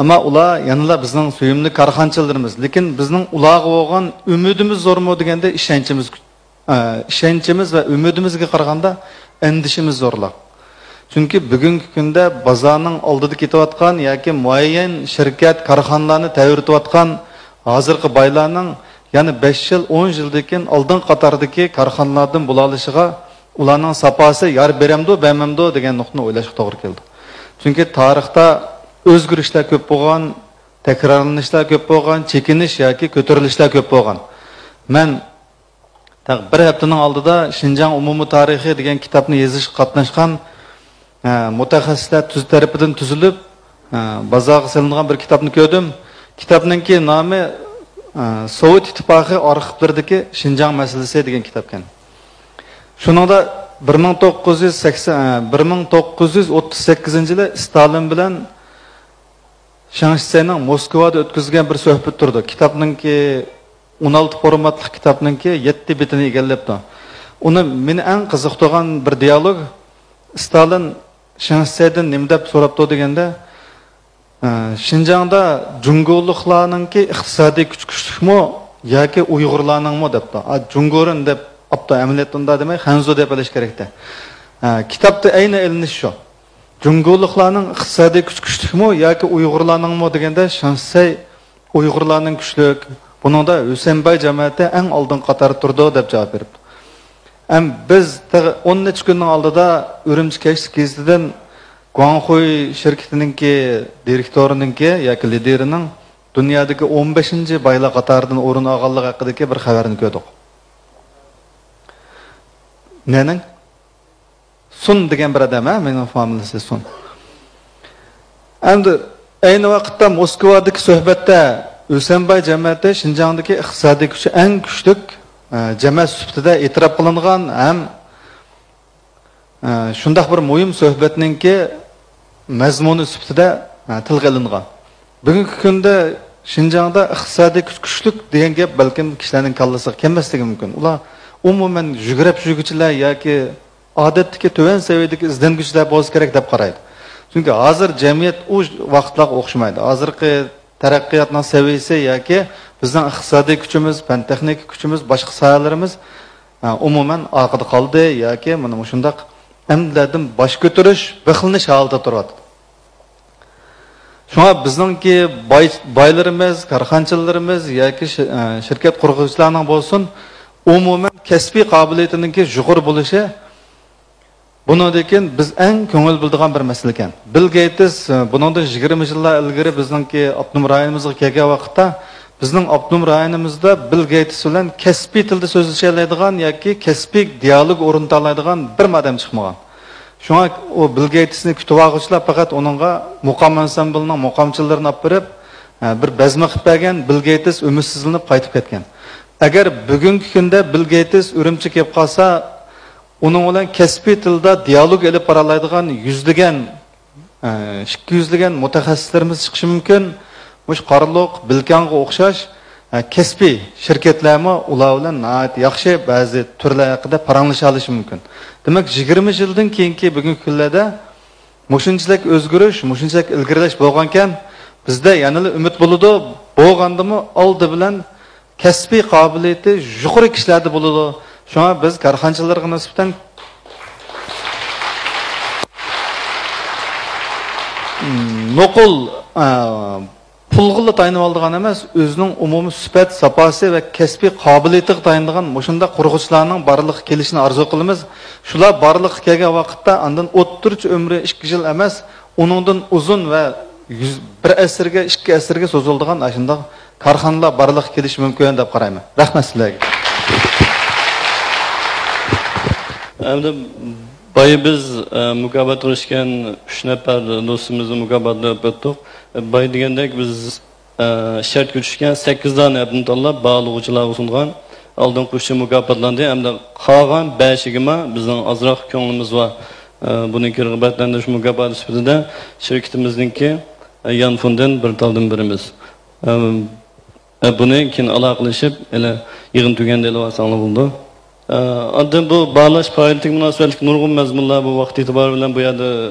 Ama ular yanıla bizning suyumli korxonchilarimiz, lekin bizning ularga bo'lgan umidimiz zo'rmi deganda ishonchimiz va umidimizga qaraganda endishimiz zo'rlar. Chunki bugungi kunda bozorning oldida ketayotgan yoki muayyan shirkat korxonalarni tayyorlayotgan hozirgi boylarning yani 5 yil 10 yildan keyin oldin qatordagi korxonalardan bo'lishiga ularning saposi yar beramdi, bermamdi degan nuqtani o'ylashga to'g'ri keldi. Chunki tarixda o'zgarishlar ko'p bo'lgan, takrorlanishlar ko'p bo'lgan, chekinish yoki ko'tarilishlar ko'p bo'lgan. Men bir haftaning oldida Xinjiang umumiy tarixi degan kitobni yozish qatnashgan mutaxassislar tarafidan tuzilib bozorga solingan bir kitobni ko'rdim. Kitobningki nomi Sovet ittifoqi arxivlaridagi Xinjiang masalasi degan kitob ekan. Shuningda 1938-yili Stalin bilan Shangssening Moskvada o'tkazgan bir suhbat turdi. Kitobningki 16 formatli kitobningki 7 betini egallabdi. Uni meni eng qiziqtirgan bir dialog Stalin Shangssedan nima deb so'rabdi deganda Xinjiangda Jungoliklarningki iqtisodiy kuchlikmi yoki Uyg'urlarningmi debdi. Jungorin deb apta amaliyotda demay Hanzo deb bilish kerakda. Kitobda ayni ilinish shu. Jungoliklarning iqtisodiy kuchlikmi yoki Uyg'urlarningmi deganda Shangsse Uyg'urlarning kuchlik. Buningda Husaynbay jamiyati eng oldin qatorda turdi deb javob berdi. Biz 10 kunning oldida Urumchi gazetasidan Guanghui shirkatininki direktorininki yoki liderining dunyodagi 15-baylar qatoridan o'rin olganligi haqidagi bir xabarni ko'rdik. Nening? Sun degan bir odam, mening familiyasi Sun. Endi ayni vaqtda Moskvadagi suhbatda Husaynbay jamiyati Xinjiangdagi iqtisodiy kuchi eng kuchli jamoat sifatida e'tirof qilingan ham shunday bir muhim suhbatningki mazmuni sifatida tilga olingan. Bugungi kunda Xinjiangda iqtisodiy kuchli degan gap balkim kishilarning kallasiga kelmasligi mumkin. Ular umuman yugurib-yugurchilar yoki odatdagi to'van saviyadagi izlanguchilar bo'lsa kerak deb qaraydi. Chunki hozir jamiyat u vaqtlarga o'xshamaydi. Hozirgi taraqqiyotning saviyasi yoki bizning iqtisodiy kuchimiz, fan texnik kuchimiz, boshqa sohalarimiz umuman orqada qoldi yoki mana shunday amlardan bosh ko'tarish, bixilnish holatda turadi. Shunga bizningki boylarimiz, korxonchilarimiz yoki shirkat qurg'uvchilarning bo'lsin, umuman kasbiy qobiliyatiningki yuqori bo'lishi bundan biz eng ko'ngil bildigan bir masala ekan. Bill Gates bundan 20 yillar ilgari bizningki avtonom rayonimizga kelgan vaqtda bizning avtonom rayonimizda Bill Gates bilan kasbiy tilda so'zlasha oladigan yoki kasbiy dialog o'rnata oladigan bir odam chiqmagan. Shunga o Bill Gatesni kutib oluvchilar faqat uningga muqom ansamblining muqomchilarini olib berib, bir bazma qilib bergan. Bill Gates umidsizlanib qaytib ketgan. Agar bugungi kunda Bill Gates Urumchi kelib qolsa, uning bilan kasbiy tilda dialog olib bora oladigan yuzlagan 200 mutaxassislarimiz chiqishi mumkin. Mush Qarliq, Bilkanga o'xshash kasbiy shirkatlarmi ular bilan yaxshi ba'zi turlar haqida paranlasha olishi mumkin. Demak, 20 yildan keyingi bugungi kunlarda mushunchalik o'zgarish, mushunchalik ilgarilash bo'lgan ekan, bizda yanada umid bo'ladi. Bo'lgandimi oldi bilan kasbiy qobiliyati yuqori kishilarda bo'ladi. Shunga biz korxonchilarga nisbatan nuqul pulga tayinib oldigan emas, o'zining umumiy sifat, saposi va kasbiy qobiliyatiga tayindigan mushunda qurg'uvchilarning barliq kelishini orzu qilamiz. Shular barliq kelgan vaqtda andan o'ttirchi umri 2 yil emas, uningdan uzun va 1 asrga, 2 asrga so'ziladigan ashunda korxonalar barliq kelish mumkin deb qarayman. Rahmat sizlarga. Endi boya biz mukofot qilishgan 3 nafar do'stimizni mukofotlab o'tdik. Boya degandek biz shart ko'chishgan 8 dona abni tanlab bog'lovchilarga sungan. Oldin qo'shchi mukofotlandi. Endi qolgan 5 gima bizning ozroq ko'nglimiz va Buniki rag'batlantirish mukofoti sifatida shirkatimizningki Yanfondan bir taldan birimiz. Buni keyin aloqalashib, yig'in tuganda e'lon bo'ldi. Ancaq bu bağlaş faaliyetik münasebetlik nurgun mezmunlar bu vakti itibarı bilen bu yerde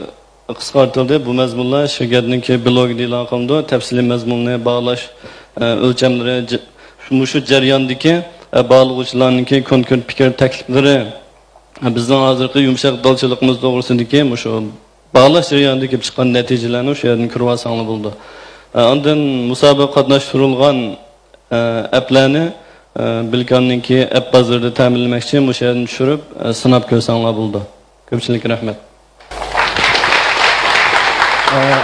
kıskartıldı. Bu mezmunlar şirketinki blog ilan kılındı. Tefsili mezmunluğa bağlaş ölçemleri, şu ceryandaki bağlıqçılarınki konkret fikir teklifleri bizden hazırki yumuşak dalçılıkımız doğrusundaki şu bağlaş ceryandaki çıkan neticelerini şu yerden kırvasanlı buldu. Ondan musabaqa qatnaştırılgan applarni Bilkanninki app bazarda ta'minlamoqchi için bu yerni tushirib sinab ko'rsanglar bo'ldi. Ko'pchilik rahmat.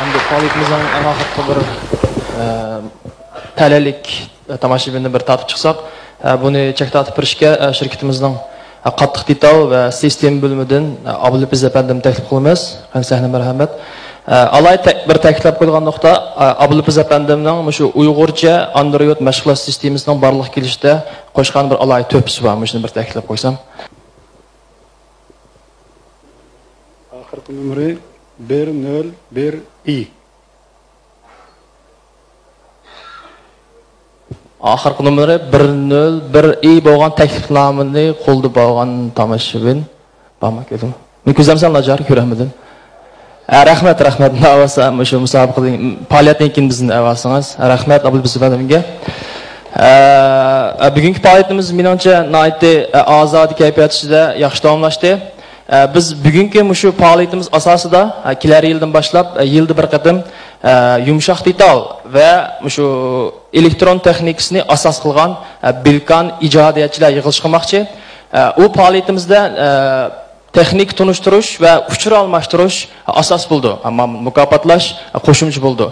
Endi faoliyatimizning oxirgi bir talalik tomoshabinni bir tatib chiqsak, buni chektatib turishga shirkatimizning qattiq detal va sistem bo'limidan Abdulaziz apandim taklif qilamiz. Qanday marhamat. Alay bir ta'kidlab qo'ygan nuqta Abdulaziz apandimning shu Uyg'urcha Android mashg'ulot sistemasining barliq kelishda qo'shgan bir alay to'pisi bor. Shuni bir ta'kidlab qo'ysam. Oxirgi numeri 101i. Oxirgi numeri 101i bo'lgan taklifnomani qo'lda bo'lgan tomoshabin bormi keldim. Men ko'zamsan lajar ko'ramidim. Rahmat navasa shu musobaqaning faoliyatidan keyin bizni avasangiz. Rahmat Abdulaziz apandimga. Bugungi faoliyatimiz menimcha nihoyatda ozod kayfiyat ichida yaxshi davomlashdi. Biz bugungi shu faoliyatimiz asosida kelar yildan boshlab yilda bir qatim yumshoq detal va shu elektron texnikasini asos qilgan Bilkan ijodiyatchilar yig'ilish qilmoqchi. U faoliyatimizda texnik tunishtirish va uchur almashtirish asos bo'ldi. Ammo mukofotlash qo'shimcha bo'ldi.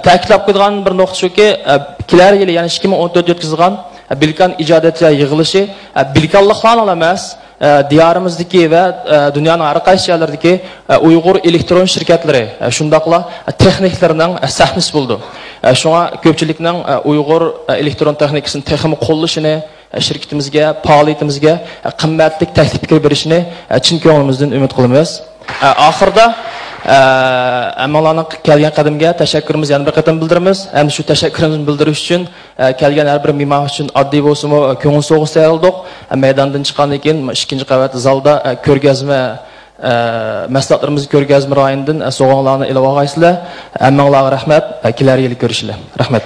Ta'kidlab qo'ygan bir nuqta shuki, kelar yili, ya'ni 2014 o'tkazilgan Bilkan ijodiyatchilar yig'ilishi bilkanliklarni emas, diyarimizdagi va dunyoning har qaysi joylaridagi Uyg'ur elektron shirkatlari, shundaqla texniklarining sahnasi bo'ldi. Shunga ko'pchilikning Uyg'ur elektron texnikasini texnik qo'llashini, shirkatimizga, faoliyatimizga qimmatli taklif fikr berishini chin ko'nglimizdan umid qilamiz. Oxirida ammolarning kelgan qadamga tashakkurimizni yana bir qatam bildiramiz. Endi shu tashakkurimizni bildirish uchun kelgan har bir mehmon uchun oddiy bo'lsa-mu ko'ngil so'g'is tayyorladik. Maydondan chiqqandan keyin ikkinchi qavat zalda ko'rgazma mahsulotlarimizni ko'rgazma rayonidan so'g'onlarni ilib olgaysizlar. Hammalarga rahmat. Kelar yili ko'rishlar. Rahmat.